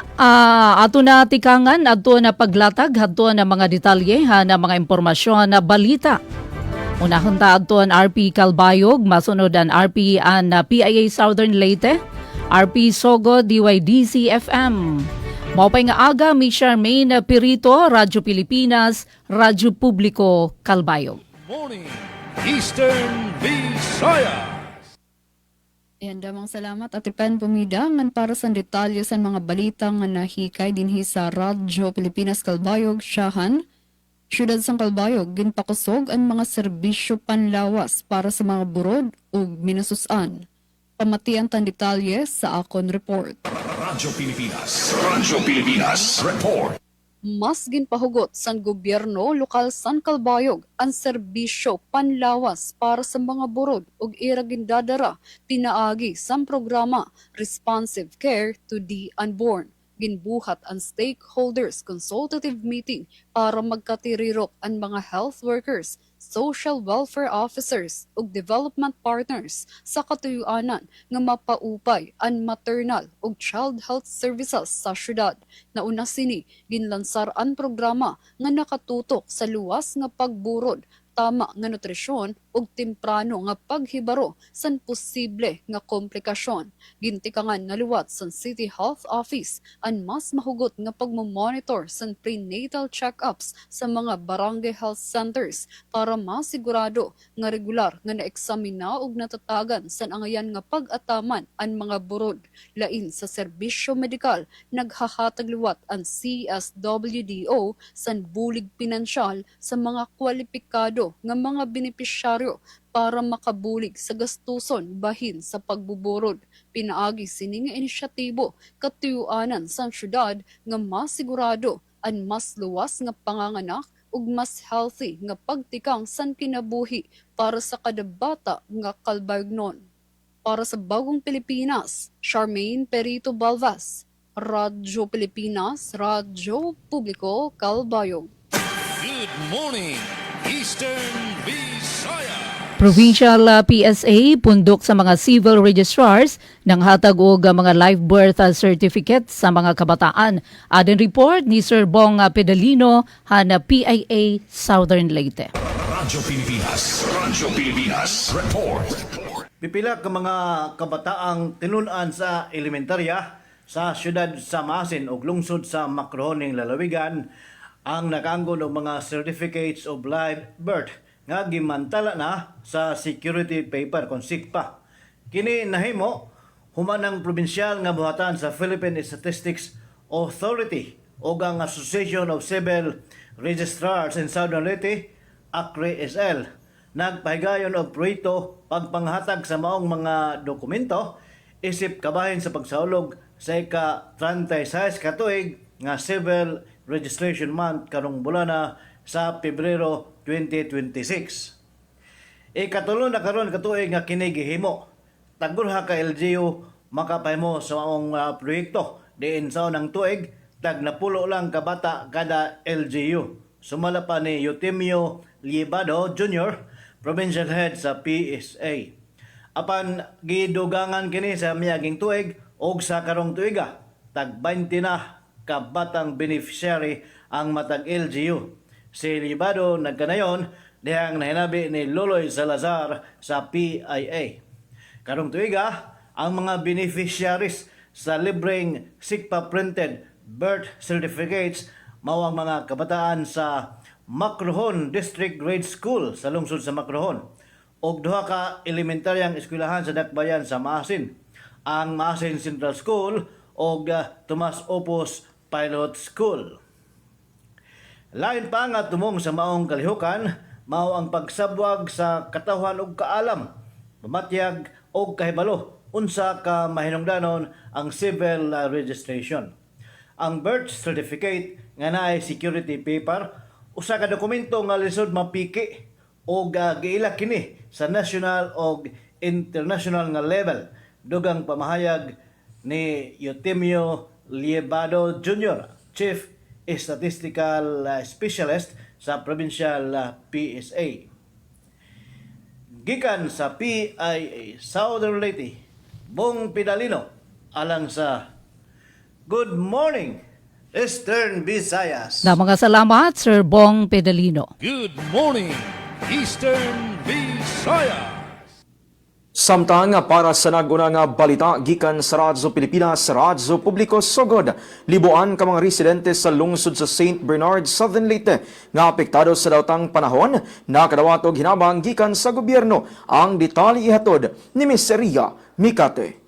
ato na tikangan, ato na paglatag, ato na mga detalye, ha, na mga impormasyon na balita. Unahon ta ato ang RP Calbayog, masunod ang RP ang PIA Southern Leyte, RP Sogo, DYDC-FM. Maupay nga aga, mi Charmaine Pirito, Radyo Pilipinas, Radyo Publiko, Calbayog. Good morning, Eastern Visayas. Yan damang salamat at ipan pumidangan para sa detalye sa mga balita nga nahikay dinhi sa Radyo Pilipinas Calbayog, Siyahan. Siyudad sang Calbayog, ginpakusog ang mga serbisyo panlawas para sa mga burod o minasusan. Pamatian tan detalye sa akon report. Radyo Pilipinas. Radyo Pilipinas. Report. Mas ginpahugot sang gobyerno lokal san Calbayog ang serbisyo panlawas para sa mga burod ug ira gindadara pinaagi sang programa Responsive Care to the Unborn. Ginbuhat ang stakeholders consultative meeting para magkatirirok ang mga health workers, social welfare officers ug development partners sa katuyuanan nga mapaupay ang maternal ug child health services sa syudad. Nauna sini ginlansar ang programa nga nakatutok sa luwas nga pagburod, tama nga nutrisyon ug temprano nga paghibaro san posible nga komplikasyon. Gintikangan nga liwat san City Health Office ang mas mahugot nga pagmamonitor san prenatal check-ups sa mga barangay health centers para masigurado nga regular nga naeksamina ug natatagan san angayan nga pag-ataman ang mga burod. Lain sa serbisyo medikal, naghahatag liwat ang CSWDO san bulig pinansyal sa mga kwalipikado nga mga benepisyaryo Sekretaryo para makabulig sa gastuson bahin sa pagbuburod. Pinaagi sini nga inisyatibo katuyuanan sa syudad nga mas sigurado an mas luwas nga panganganak ug mas healthy nga pagtikang san kinabuhi para sa kada bata nga kalbayognon. Para sa Bagong Pilipinas, Charmaine Perito Balvas, Radyo Pilipinas, Radyo Publiko, Kalbayog. Good morning, Eastern Visayas. Provincial PSA pundok sa mga civil registrars nang hatag og mga live birth certificate sa mga kabataan. Adin report ni Sir Bong Pedalino hana PIA Southern Leyte. Radyo Pilipinas Report. Pipila ka mga kabataang tinunan sa elementarya sa siyudad sa Masin ug lungsod sa Macrohoning Lalawigan ang nakaanggon og mga certificates of live birth nga gimantala na sa security paper kon SICPA. Kini nahimo human ang probinsyal nga buhatan sa Philippine Statistics Authority o ang Association of Civil Registrars in Southern Leyte, ACRE-SL. Nagpahigayon og proyekto pagpanghatag sa maong mga dokumento isip kabahin sa pagsaulog sa ika-36 ka tuig nga Civil Registration Month karong bulana sa Pebrero 2026. Ikatulo na karon katuig nga kini gihimo. Tagurha ka LGU makapahimo sa maong proyekto diin sa unang tuig tag napulo lang ka bata kada LGU. Sumala pa ni Eutimio Liebado Jr., Provincial Head sa PSA. Apan gidugangan kini sa miaging tuig og sa karong tuiga, tag 20 na kabatang beneficiary ang matag LGU. Si Liebado nagkanayon dihang nahinabi ni Loloy Salazar sa PIA. Karong tuiga, ang mga beneficiaries sa libreng SICPA printed birth certificates mao ang mga kabataan sa Macrohon District Grade School sa lungsod sa Macrohon og duha ka elementaryang eskwelahan sa Dakbayan sa Maasin, ang Maasin Central School og Tomas Opos Pilot School. Lain pa nga tumong sa maong kalihukan, mao ang pagsabwag sa katawhan og kaalam, pamatyag og kahibalo unsa ka mahinungdanon ang civil registration. Ang birth certificate nga naay security paper usa ka dokumento nga lisod mapiki o giila kini sa national o international nga level. Dugang pamahayag ni Eutimio Liebado Jr., Chief Statistical Specialist sa Provincial PSA. Gikan sa PIA Southern Leyte, Bong Pedalino, alang sa Good Morning Eastern Visayas. Na mga salamat, Sir Bong Pedalino. Good morning, Eastern Visayas. Samtang para sa naguna nga balita gikan sa Radyo Pilipinas, Radyo Publiko Sogod, libuan ka mga residente sa lungsod sa St. Bernard, Southern Leyte nga apektado sa daotang panahon, nakadawat og hinabang gikan sa gobyerno. Ang detalye ihatod ni Miss Ria Mikate.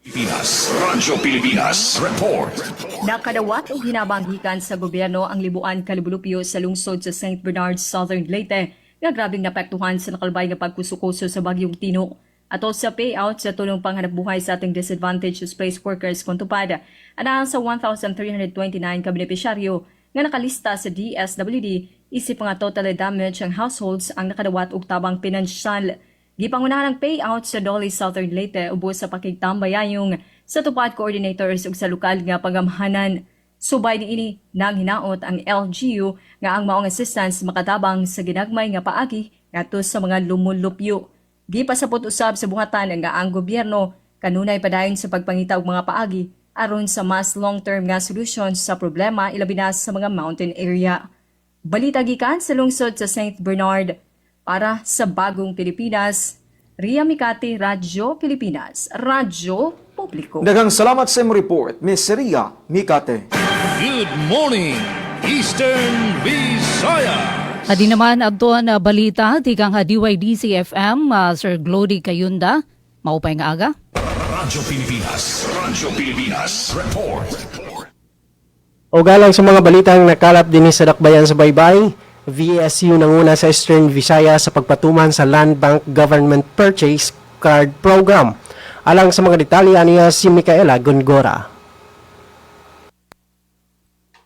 Radyo Pilipinas Report. Nakadawat og hinabang gikan sa gobyerno ang libuan ka libulupyo sa lungsod sa St. Bernard, Southern Leyte nga grabing napektuhan sa nakalbay nga pagkusukoso sa bagyong Tino. Ato sa payout sa tulong panghanapbuhay sa ating disadvantaged place workers kontupad, anahan sa 1,329 ka benepisyaryo nga nakalista sa DSWD, isip nga totally damage ang households ang nakadawat og tabang pinansyal. Gipangunahan ang payout sa Dolly Southern Leyte ubos sa pakigtambayayong sa tupad coordinators ug sa lokal nga pagamhanan. Subay niini nang hinaot ang LGU nga ang maong assistance makatabang sa ginagmay nga paagi ngadto sa mga lumulupyo. Gipasapot usab sa buhatan nga ang gobyerno kanunay padayon sa pagpangita og mga paagi aron sa mas long-term nga solutions sa problema ilabi na sa mga mountain area. Balita gikan sa lungsod sa St. Bernard para sa Bagong Pilipinas, Ria Mikati, Radyo Pilipinas, Radyo Publiko. Daghang salamat sa imong report, Miss Ria Mikate. Good morning, Eastern Visayas. Adi naman adto na balita tikang DYDC-FM, Sir Glody Kayunda. Maupay nga aga. Radyo Pilipinas Report. O galang sa mga balitang nakalap din sa dakbayan sa baybay, VSU nanguna sa Eastern Visayas sa pagpatuman sa Land Bank Government Purchase Card Program. Alang sa mga detalye niya si Micaela Gongora.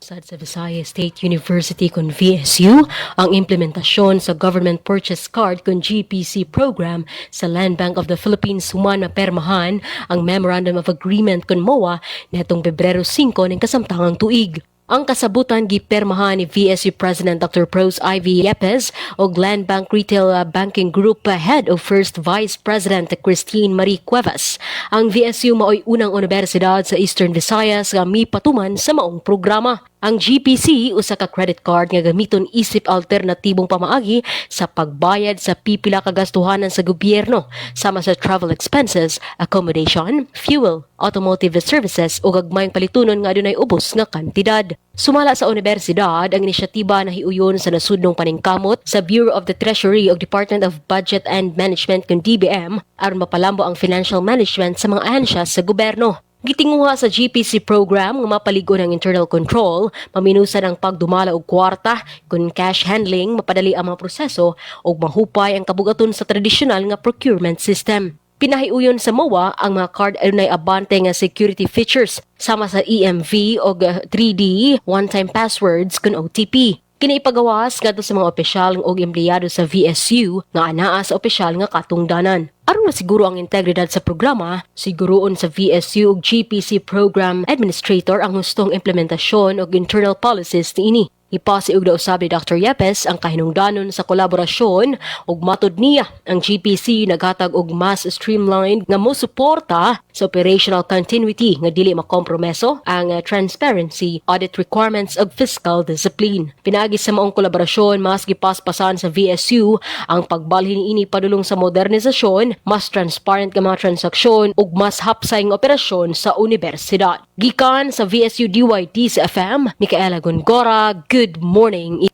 Sa Visayas State University kung VSU, ang implementasyon sa Government Purchase Card kung GPC program sa Land Bank of the Philippines human mapermahan ang Memorandum of Agreement kung MOA netong Pebrero 5 ng kasamtangang tuig. Ang kasabutan gipermahan ni VSU President Dr. Pros Ivy Yepes o Land Bank Retail Banking Group Head o First Vice President Christine Marie Cuevas. Ang VSU maoy unang universidad sa Eastern Visayas nga mipatuman sa maong programa. Ang GPC usa ka credit card nga gamiton isip alternatibong pamaagi sa pagbayad sa pipila ka gastuhanan sa gobyerno sama sa travel expenses, accommodation, fuel, automotive services o gagmayng palitunon nga adunay ubos nga kantidad. Sumala sa universidad ang inisyatiba na hiuyon sa nasudnong paningkamot sa Bureau of the Treasury o Department of Budget and Management kung DBM aron mapalambo ang financial management sa mga ahensya sa gobyerno. Gitinguha sa GPC program nga mapaligo ng internal control, maminusan ang pagdumala og kwarta, kung cash handling, mapadali ang mga proseso o mahupay ang kabugaton sa tradisyonal nga procurement system. Pinahiuyon sa MOA ang mga card ay abante nga security features sama sa EMV o 3D one-time passwords kung OTP. Kini ipagawas ngadto sa mga opisyal o empleyado sa VSU nga anaa sa opisyal nga katungdanan. Aron masiguro ang integridad sa programa, siguroon sa VSU ug GPC Program Administrator ang hustong implementasyon og internal policies niini. Ipasiug daw usab ni Dr. Yepes ang kahinungdanon sa kolaborasyon ug matud niya ang GPC naghatag og mas streamlined nga mosuporta sa operational continuity nga dili makompromeso ang transparency, audit requirements ug fiscal discipline. Pinaagi sa maong kolaborasyon mas gipaspasan sa VSU ang pagbalhin ini padulong sa modernisasyon, mas transparent nga mga transaksyon ug mas hapsay nga operasyon sa universidad. Gikan sa VSU DYT sa FM, Micaela Gongora. Good morning.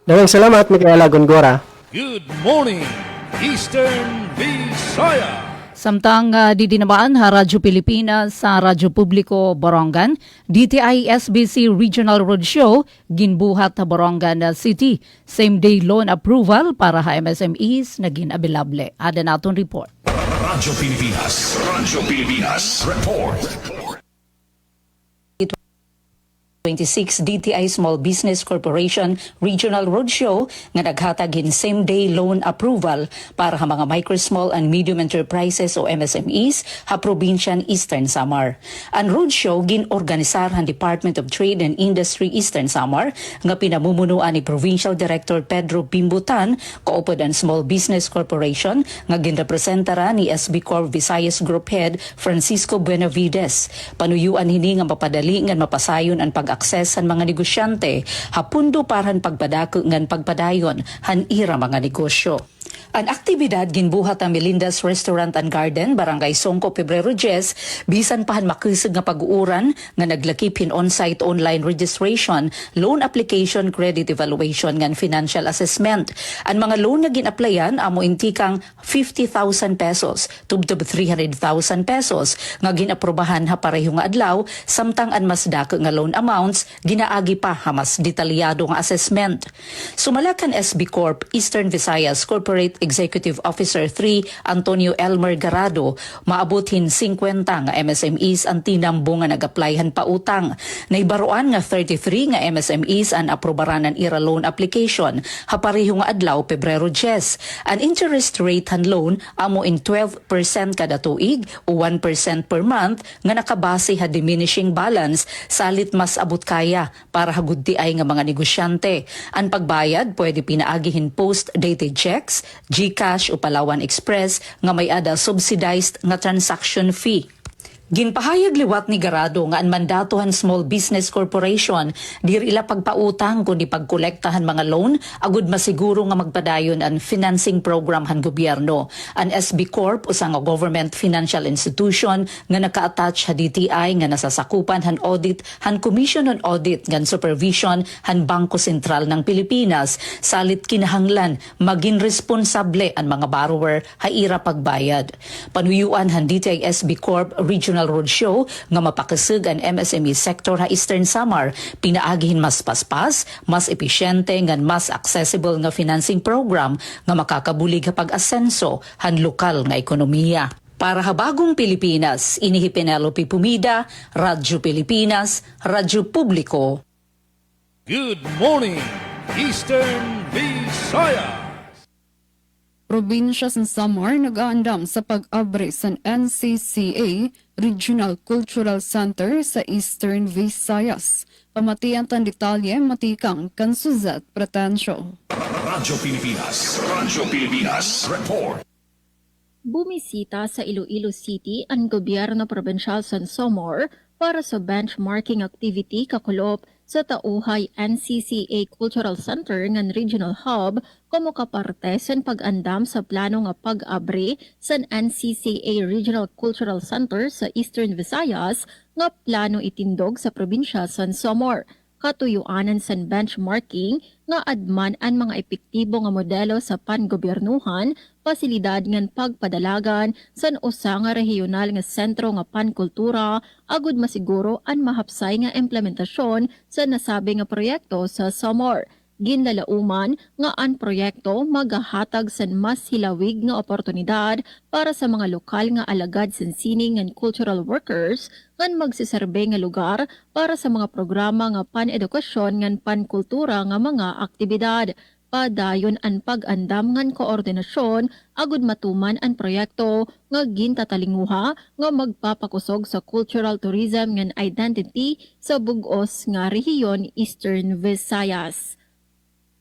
Daghang salamat, Micaela Gongora. Good morning, Eastern Visayas. Samtang didinabaan ha Radyo Pilipinas sa Radyo Publiko Borongan, DTI SBC Regional Roadshow, ginbuhat sa Borongan City. Same-day loan approval para ha MSMEs na ginabilable. Ada naton report. Radyo Pilipinas Report. 26 DTI Small Business Corporation Regional Roadshow nga naghatag same-day loan approval para sa mga micro, small and medium enterprises o MSMEs sa probinsyan Eastern Samar. Ang roadshow ginorganisar ang Department of Trade and Industry Eastern Samar nga pinamumunuan ni Provincial Director Pedro Bimbutan, kaupod ang Small Business Corporation nga ginrepresentara ni SB Corp Visayas Group Head Francisco Buenavides. Panuyuan hini nga mapadali nga mapasayon ang pag-akses han mga negosyante, hapundo paran pagpadako ngan pagpadayon han ira mga negosyo. Ang aktibidad ginbuhat ang Melinda's Restaurant and Garden, Barangay Songco, Pebrero 10, bisan pahan makisig nga pag-uuran nga naglakip on-site online registration, loan application, credit evaluation ngan financial assessment. Ang mga loan nga ginaplayan amo intikang 50,000 pesos tubtob 300,000 pesos nga ginaprobahan ha pareho nga adlaw, samtang ang mas dako nga loan amounts ginaagi pa ha mas detalyado nga assessment. Sumalakan SB Corp Eastern Visayas Corporate Executive Officer 3 Antonio Elmer Garado, maabothin 50 nga MSMEs ang tinambo nga nag-applyhan pa utang. Naibaruan nga 33 nga MSMEs ang aprobaran ng IRA loan application hapareho nga adlaw Pebrero 10. Ang interest rate han loan amo in 12% kada tuig o 1% per month nga nakabase ha diminishing balance salit mas abot kaya para hagudti ay nga mga negosyante. Ang pagbayad pwede pinaagihin post-dated checks, GCash o Palawan Express nga may ada subsidized nga transaction fee. Ginpahayag liwat ni Garado nga ang mandatohan Small Business Corporation diri ila pagpautang kundi pagkolektahan mga loan agud masiguro nga magpadayon ang financing program han gobyerno. Ang SB Corp usa nga government financial institution nga naka-attach ha DTI nga nasasakupan han audit han Commission on Audit ngan supervision han Bangko Sentral ng Pilipinas salit kinahanglan maging responsable ang mga borrower ha ira pagbayad. Panuyuan han DTI SB Corp Regional Regional Roadshow nga mapakasig ang MSME sector ha Eastern Samar, pinaagihin mas paspas, mas episyente ngan mas accessible nga financing program nga makakabulig ha pag-asenso han lokal nga ekonomiya. Para ha Bagong Pilipinas, inihi Penelope Pumida, Radyo Pilipinas, Radyo Publiko. Good morning, Eastern Visayas. Probinsya sa Samar nag-aandam sa pag-abre sa NCCA Regional Cultural Center sa Eastern Visayas. Pamatian tan detalye matikang kan Suzette Pretensyo. Radyo Pilipinas, report. Bumisita sa Iloilo City ang gobyerno probensyal sa Samar para sa benchmarking activity kakulop sa Tauhay NCCA Cultural Center ng Regional Hub como kaparte sa pag-andam sa plano nga pag-abri sa NCCA Regional Cultural Center sa Eastern Visayas nga plano itindog sa probinsya sa Samar. Katuyuanan sa benchmarking nga adman ang mga epektibo nga modelo sa pangobyernuhan, pasilidad ngan pagpadalagan san usa nga regional nga sentro nga pankultura agud masiguro ang mahapsay nga implementasyon sa nasabi nga proyekto sa Samar. Ginlalauman nga ang proyekto magahatag sa mas hilawig nga oportunidad para sa mga lokal nga alagad sa sining and cultural workers ngan magsiserbe nga lugar para sa mga programa nga pan-edukasyon ngan pankultura nga mga aktibidad. Padayon ang pag-andam ngan koordinasyon agud matuman ang proyekto nga gintatalinguha nga magpapakusog sa cultural tourism ngan identity sa bug-os nga rehiyon Eastern Visayas.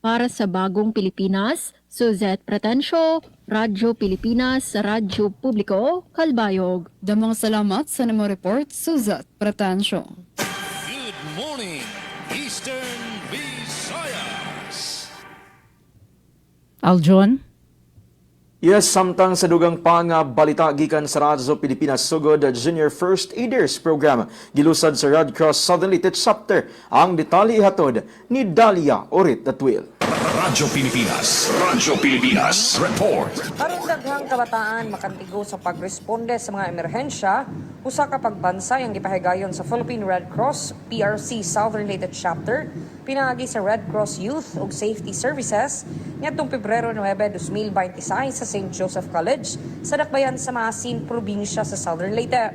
Para sa Bagong Pilipinas, Suzette Pretensyo, Radyo Pilipinas, Radyo Publiko, Kalbayog. Damang salamat sa namo report, Suzette Pretensyo. Good morning, Eastern Visayas. Aljon? Yes, samtang sa dugang pang balita gikan sa Radyo Pilipinas Sugod Junior First Aiders Program gilusad sa Red Cross Southern Leyte Chapter. Ang detalye ihatod ni Dalia Orit Atwil. Radyo Pilipinas, report. Aron daghang kabataan makantigo sa pagresponde sa mga emerhensya, usa ka pagbansay ang gipahigayon sa Philippine Red Cross PRC Southern Leyte Chapter, pinaagi sa Red Cross Youth ug Safety Services niadtong Pebrero 9, 2026 sa St. Joseph College sa Dakbayan sa Maasin, probinsya sa Southern Leyte.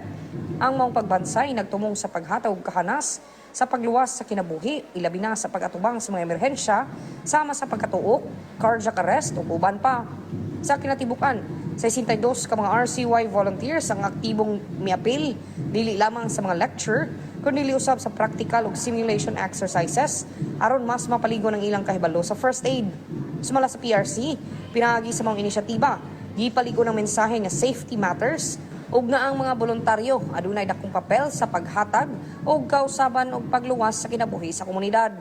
Ang maong pagbansay nagtumong sa paghatag og kahanas sa pagluwas sa kinabuhi, ilabi na sa pag-atubang sa mga emerhensya, sama sa pagkatuok, cardiac arrest o uban pa. Sa kinatibukan, 62 ka mga RCY volunteers ang aktibong miapil, dili lamang sa mga lecture, kundi usab sa practical ug simulation exercises, aron mas mapaligo ng ilang kahibalo sa first aid. Sumala sa PRC, pinagi sa mga inisyatiba, gipaligo ng mensahe nga safety matters, ug nga ang mga voluntaryo adunay dakong papel sa paghatag ug kausaban ug pagluwas sa kinabuhi sa komunidad.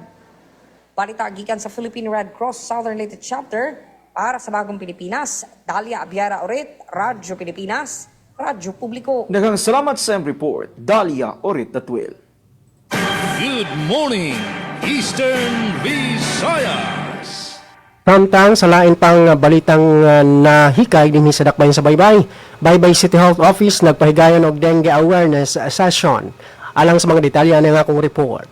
Balita gikan sa Philippine Red Cross Southern Leyte Chapter para sa Bagong Pilipinas, Dalia Abiara Orit, Radyo Pilipinas, Radyo Publiko. Daghang salamat sa report, Dalia Orit Atwil. Good morning, Eastern Visayas. Samtang sa lain pang balitang nahikay din sa dakbayan sa Baybay. Baybay City Health Office nagpahigayon og dengue awareness session. Alang sa mga detalye ng akong report.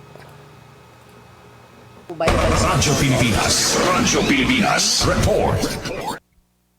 Radyo Pilipinas, report.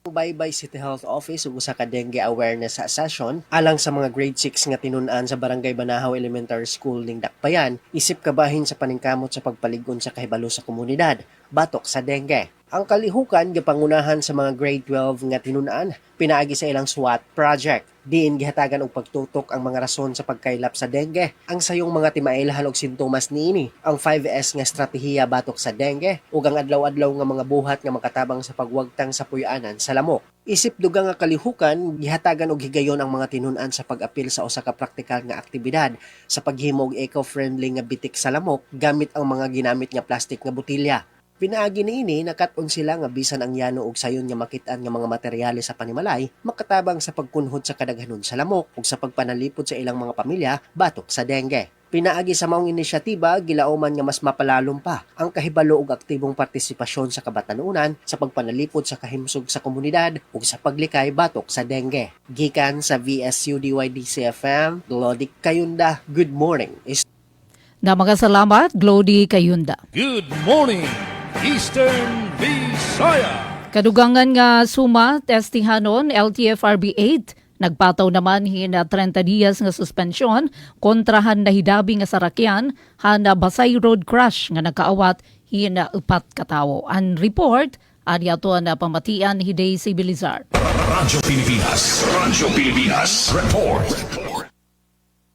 Baybay City Health Office ug usa ka dengue awareness session alang sa mga grade 6 nga tinun-an sa Barangay Banahaw Elementary School ning Dakbayan isip kabahin sa paningkamot sa pagpaligon sa kahibalo sa komunidad batok sa dengue. Ang kalihukan gipangunahan sa mga grade 12 nga tinun-an pinaagi sa ilang SWAT project. Diin gihatagan og pagtutok ang mga rason sa pagkailap sa dengue. Ang sayong mga timailhan og sintomas niini, ang 5S nga estratehiya batok sa dengue ug ang adlaw-adlaw nga mga buhat nga makatabang sa pagwagtang sa puy-anan sa lamok. Isip dugang nga kalihukan, gihatagan og higayon ang mga tinun-an sa pag-apil sa usa ka praktikal nga aktibidad sa paghimo og eco-friendly nga bitik sa lamok gamit ang mga ginamit nga plastic nga botilya. Pinaagi niini nakat-on sila nga bisan ang yano og sayon nga makit-an nga mga materyales sa panimalay makatabang sa pagkunhod sa kadaghanon sa lamok ug sa pagpanalipod sa ilang mga pamilya batok sa dengue. Pinaagi sa maong inisyatiba, gilauman nga mas mapalalom pa ang kahibalo ug aktibong partisipasyon sa kabatanunan sa pagpanalipod sa kahimsog sa komunidad ug sa paglikay batok sa dengue. Gikan sa VSU DYDC-FM, Glody Kayunda, good morning. Na mga salamat, Glody Kayunda. Good morning, Eastern Visaya. Kadugangan nga suma testihanon LTFRB 8 nagpataw naman hina 30 diyas nga suspensyon kontrahan na hidabi nga sarakyan hana Basay Road crash nga nakaawat hina 4 katawo. Ang report ani ato na pamatian hiday si Bilizar. Radyo Pilipinas, report.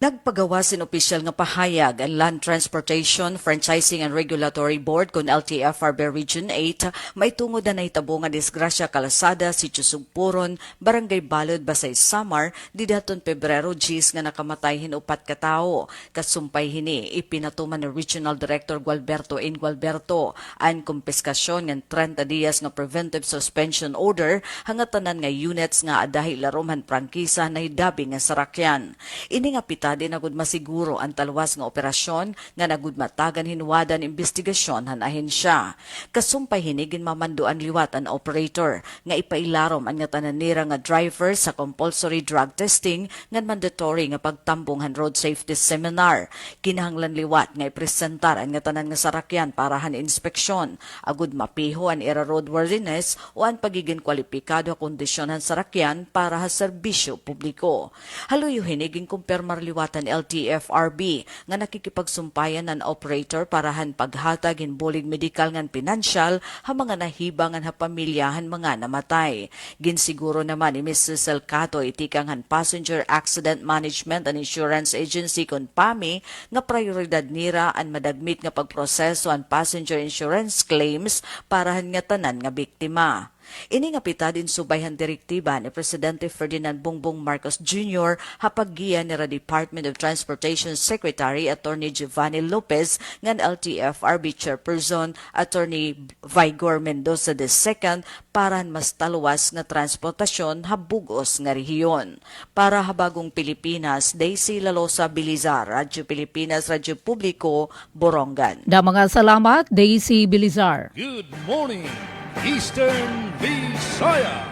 Nagpagawa sin opisyal nga pahayag ang Land Transportation, Franchising and Regulatory Board kon LTFRB Region 8 may tungod na nahitabo nga disgrasya kalasada si Sugpuron, Barangay Balod, Basay Samar, didaton Pebrero 10 nga nakamatay hin 4 katao. Kasumpay hini ipinatuman ni Regional Director Gualberto N. Gualberto ang kumpiskasyon ng 30 diyas nga preventive suspension order hangatanan nga units nga adahi laromhan prangkisa na hidabi nga sarakyan. Ini nga pita din nagud masiguro ang talwas nga operasyon nga nagud matagan hinwadan investigasyon han ahensya. Kasumpay hinigin mamanduan liwat ang operator nga ipailarom ang nga tananira nga driver sa compulsory drug testing nga mandatory nga pagtambong han road safety seminar. Kinahanglan liwat nga ipresentar ang nga tanan nga sarakyan para han inspeksyon. Agud mapiho ang era roadworthiness o ang pagiging kwalipikado kondisyon han sarakyan para sa serbisyo publiko. Haluyo hinigin kumpirmar liwat ang LTFRB nga nakikipagsumpayan ng operator para han paghatag in bulig medikal ngan pinansyal ha mga nahibangan ha pamilyahan mga namatay. Ginsiguro naman ni Mrs. Elcato itikang han Passenger Accident Management and Insurance Agency kon PAMI nga prioridad nira ang madagmit nga pagproseso ang passenger insurance claims para han nga tanan nga biktima. Ini nga pita din subayhan direktiba ni Presidente Ferdinand Bongbong Marcos Jr. hapaggiya ni Department of Transportation Secretary Attorney Giovanni Lopez ngan LTFRB Chairperson Attorney Vigor Mendoza II para mas taluwas nga transportasyon habugos nga rehiyon. Para habagong Pilipinas, Daisy Lalosa Bilizar, Radyo Pilipinas, Radyo Publiko, Borongan. Da mga salamat, Daisy Bilizar. Good morning, Eastern Visaya.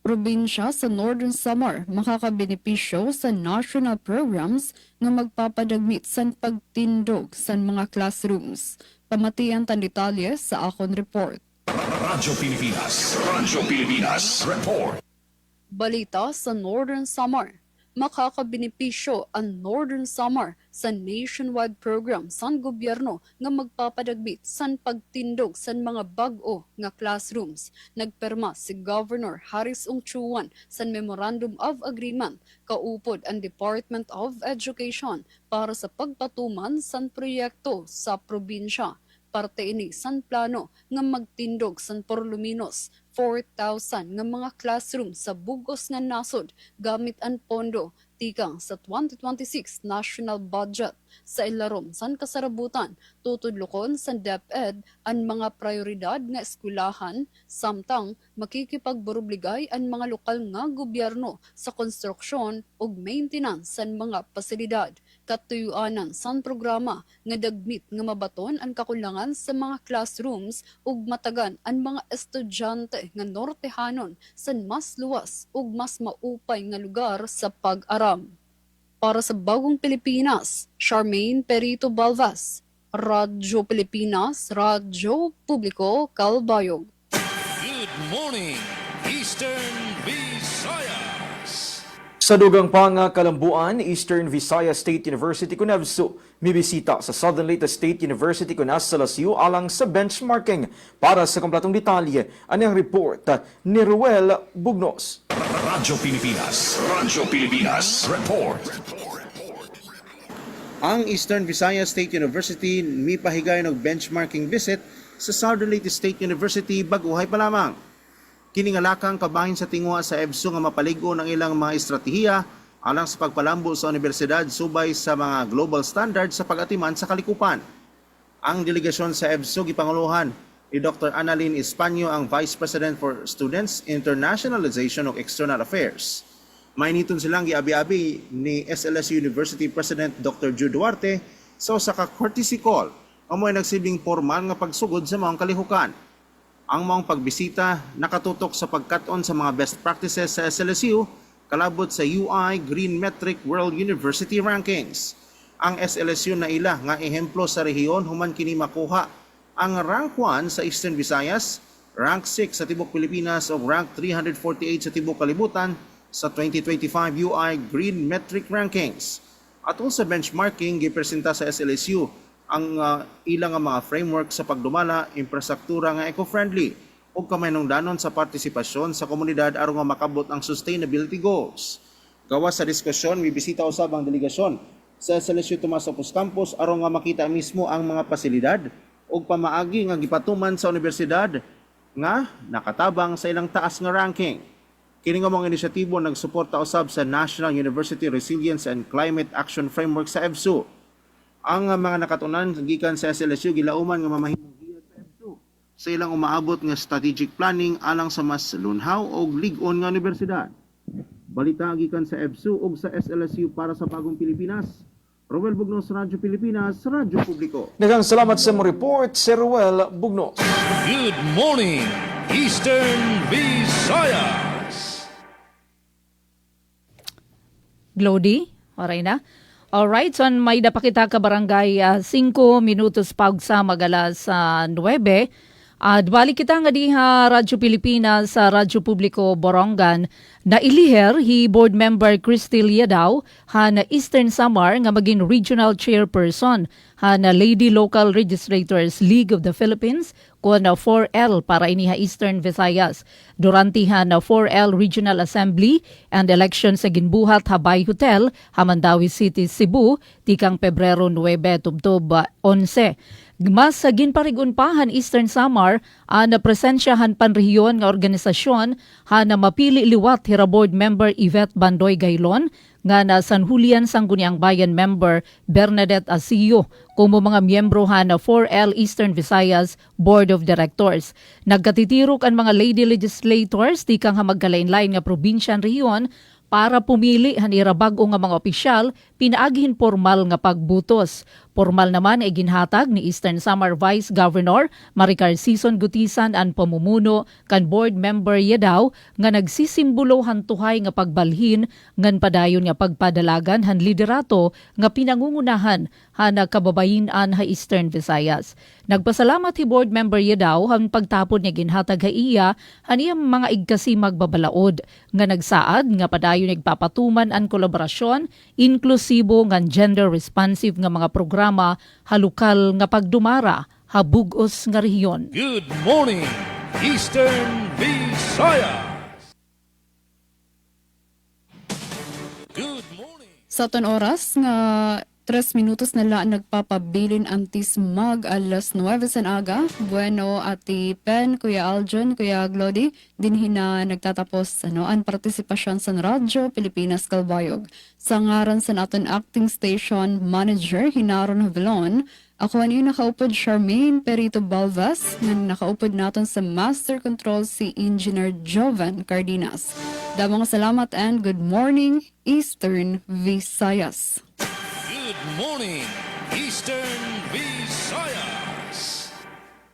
Probinsya sa Northern Samar makakabenepisyo sa national programs nga magpapadagmit sa pagtindog sa mga classrooms. Pamatian tan detalye sa akon report. Radyo Pilipinas, report. Balita sa Northern Samar. Makakabenepisyo ang Northern Samar sa nationwide program san gobyerno nga magpapadagmit san pagtindog san mga bag-o nga classrooms. Nagperma si Governor Harris Ungchuan san Memorandum of Agreement kaupod ang Department of Education para sa pagpatuman san proyekto sa probinsya. Parte ini san plano nga magtindog san porluminos 4,000 nga mga classroom sa bugos nga nasod gamit ang pondo tikang sa 2026 national budget. Sa ilarom san kasarabutan tutudlokon sa DepEd ang mga prioridad nga eskwelahan samtang makikipagborobligay ang mga lokal nga gobyerno sa konstruksyon ug maintenance san mga pasilidad. Katuyuanan san programa nga dagmit nga mabaton ang kakulangan sa mga classrooms ug matagan ang mga estudyante nga nortehanon san mas luwas ug mas maupay nga lugar sa pag-aram. Para sa Bagong Pilipinas, Charmaine Perito Balvas, Radyo Pilipinas, Radyo Publiko, Calbayog. Good morning, Eastern Visayas. Sa dugang pang kalambuan, Eastern Visayas State University kunavso mibisita sa Southern Leyte State University kunas sa Lasio alang sa benchmarking. Para sa kompletong detalye, anong report ni Ruel Bugnos. Radyo Pilipinas, report. Ang Eastern Visayas State University mipahigay ng benchmarking visit sa Southern Leyte State University baguhay pa lamang. Kiningalakang kabahin sa tingwa sa EBSU nga mapaligo ng ilang mga estratehiya alang sa pagpalambo sa universidad subay sa mga global standards sa pag-atiman sa kalikupan. Ang delegasyon sa EBSU gipanguluhan ni Dr. Annalyn Espanyo, ang Vice President for Students, Internationalization of External Affairs. Mainiton silang giabi-abi ni SLSU University President Dr. Jude Duarte sa usa ka courtesy call amoy nagsilbing formal nga pagsugod sa mga kalihukan. Ang mga pagbisita nakatutok sa pagkat-on sa mga best practices sa SLSU kalabot sa UI Green Metric World University Rankings. Ang SLSU na ila nga ehemplo sa rehiyon human kini makuha ang rank 1 sa Eastern Visayas, rank 6 sa Tibok Pilipinas ug rank 348 sa Tibok Kalibutan sa 2025 UI Green Metric Rankings. Atol sa benchmarking, gipresenta sa SLSU ang ilang mga framework sa pagdumala, infrastruktura nga eco-friendly ug kamayinungdanon sa partisipasyon sa komunidad aron nga makabot ang sustainability goals. Gawas sa diskusyon, bibisita usab ang delegasyon sa SLSU Tomas Opus Campus aron nga makita mismo ang mga pasilidad ug pamaagi nga gipatuman sa universidad nga nakatabang sa ilang taas nga ranking. Kini nga mga inisyatibo nagsuporta usab sa National University Resilience and Climate Action Framework sa EBSU. Ang mga nakatunan gikan sa SLSU gilauman nga mamahimong giyad sa EBSU sa ilang umaabot nga strategic planning alang sa mas lunhaw o lig-on nga universidad. Balita gikan sa EBSU ug sa SLSU para sa Bagong Pilipinas. Roel Bugnos, Radyo Pilipinas, Radyo Publiko. Daghang salamat sa mo report, Sir Roel Bugnos. Good morning, Eastern Visayas. Glody, oray na. Alright, so may dapakita ka barangay 5 minutos pagsa magalas 9. At balik kita nga diha Radyo Pilipinas sa Radyo Publiko Borongan na iliher hi board member Cristel Yadaw ha na Eastern Samar nga maging regional chairperson ha na Lady Local Registrators League of the Philippines ko na 4L para iniha Eastern Visayas. Durante ha na 4L Regional Assembly and election sa ginbuhat Habay Hotel, Hamandawi City, Cebu, tikang Pebrero 9 tubtob 11. Mas sa ginparigunpahan Eastern Samar na presensyahan panrehiyon nga organisasyon na mapili liwat hira board member Yvette Bandoy Gaylon nga na San Julian Sangguniang Bayan member Bernadette Asio kumo mga miyembro na 4L Eastern Visayas Board of Directors. Nagkatitirok ang mga lady legislators tikang magkalain-lain nga probinsya rehiyon para pumili hanira bag-o nga mga opisyal pinaagihin formal nga pagbutos. Formal naman ay ginhatag ni Eastern Samar Vice Governor Maricar Sison Gutisan ang pamumuno kan board member Yadaw nga nagsisimbolo hantuhay nga pagbalhin ngan padayon nga pagpadalagan han liderato nga pinangungunahan hana kababayin-an ha Eastern Visayas. Nagpasalamat hi board member Yadaw han pagtapon niya ginhatag ha iya haniyang mga igkasi magbabalaod nga nagsaad nga padayon nagpapatuman ang kolaborasyon inklusibo ngan gender responsive nga mga programa halukal nga pagdumara habugos nga rehiyon. Good morning, Eastern Visayas. Good morning. Sa ton oras nga 3 minutos na lang nagpapabilin antis mag alas 9 sa aga. Bueno, Ati Pen, Kuya Aljon, Kuya Glody, dinhin na nagtatapos ang partisipasyon sa Radyo Pilipinas Kalbayog. Sa ngaran sa naton acting station manager, Hinaron Havilon, ako ang nakaupod Charmaine Perito Balvas, na nakaupod naton sa Master Control si Engineer Jovan Cardenas. Damang salamat and good morning, Eastern Visayas. Good morning, Eastern Visayas.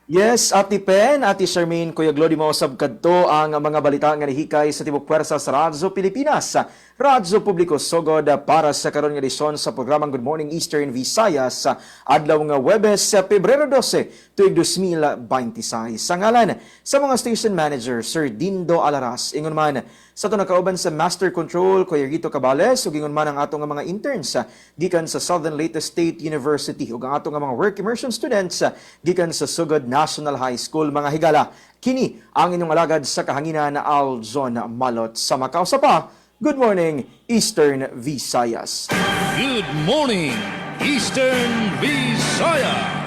Yes, Ati Pen, Ati Charmaine, Kuya Glody, mausab kadto ang mga balita nga nahikay sa Tibok Pwersa sa Radyo Pilipinas. Radyo Publiko Sogod para sa karon nga edisyon sa programang Good Morning Eastern Visayas adlaw nga Huwebes, Pebrero 12, tuig 2026. Sa ngalan sa mga station manager, Sir Dindo Alaras, ingon man sa ito nakauban sa Master Control, Kuya Rito Cabales, ug ingon man ang atong mga interns gikan sa Southern Leyte State University ug ang atong mga work immersion students gikan sa Sugod National High School. Mga higala, kini ang inyong alagad sa kahanginan na Aljon Malot. Sa Macau sa pa, good morning, Eastern Visayas. Good morning, Eastern Visayas.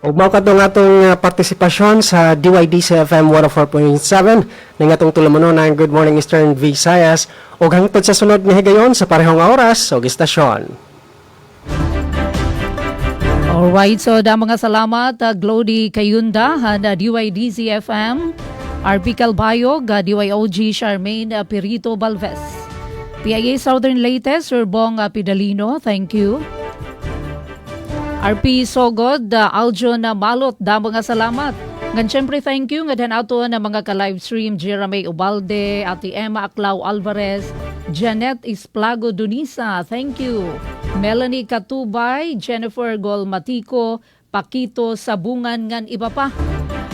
Ug mao kadtong atong partisipasyon sa DYDC FM 104.7 ning atong tulumanon ng Good Morning Eastern Visayas ug hangtod sa sunod nga higayon sa parehong oras ug istasyon. Alright, so da mga salamat Glody Kayunda na DYDC FM, RP Calbayog, DYOG Charmaine Perito Balves. PIA Southern Leyte, Sir Bong Pidalino, thank you. RP Sogod, Aljon Malot, damo nga salamat. Ngan syempre thank you nga dan ato na mga ka-live stream, Jeremy Ubalde, Ate Emma Aclau Alvarez, Janet Isplago Dunisa, thank you. Melanie Katubay, Jennifer Golmatico, Pakito Sabungan ngan iba pa.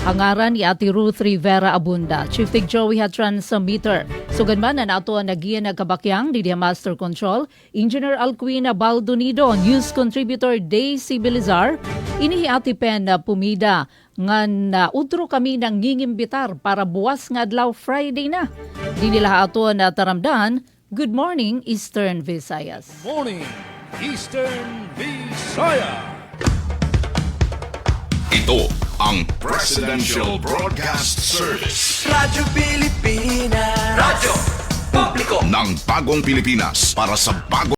Hangaran ni Ate Ruth Rivera Abunda, Chief Tig Joey Hatran sa meter. Sugad man na nato nagiyan nagkabakyang di Master Control, Engineer Alcuina Baldonido, News Contributor Daisy Belizar, inihi Ate Pen na pumida ngan utro kami nang ngingimbitar para buwas nga adlaw Friday na. Di nila ato na taramdan, Good morning Eastern Visayas. Morning, Eastern Visayas. Ito ang Presidential Broadcast Service. Radyo Pilipinas. Radyo Publiko ng Bagong Pilipinas para sa bagong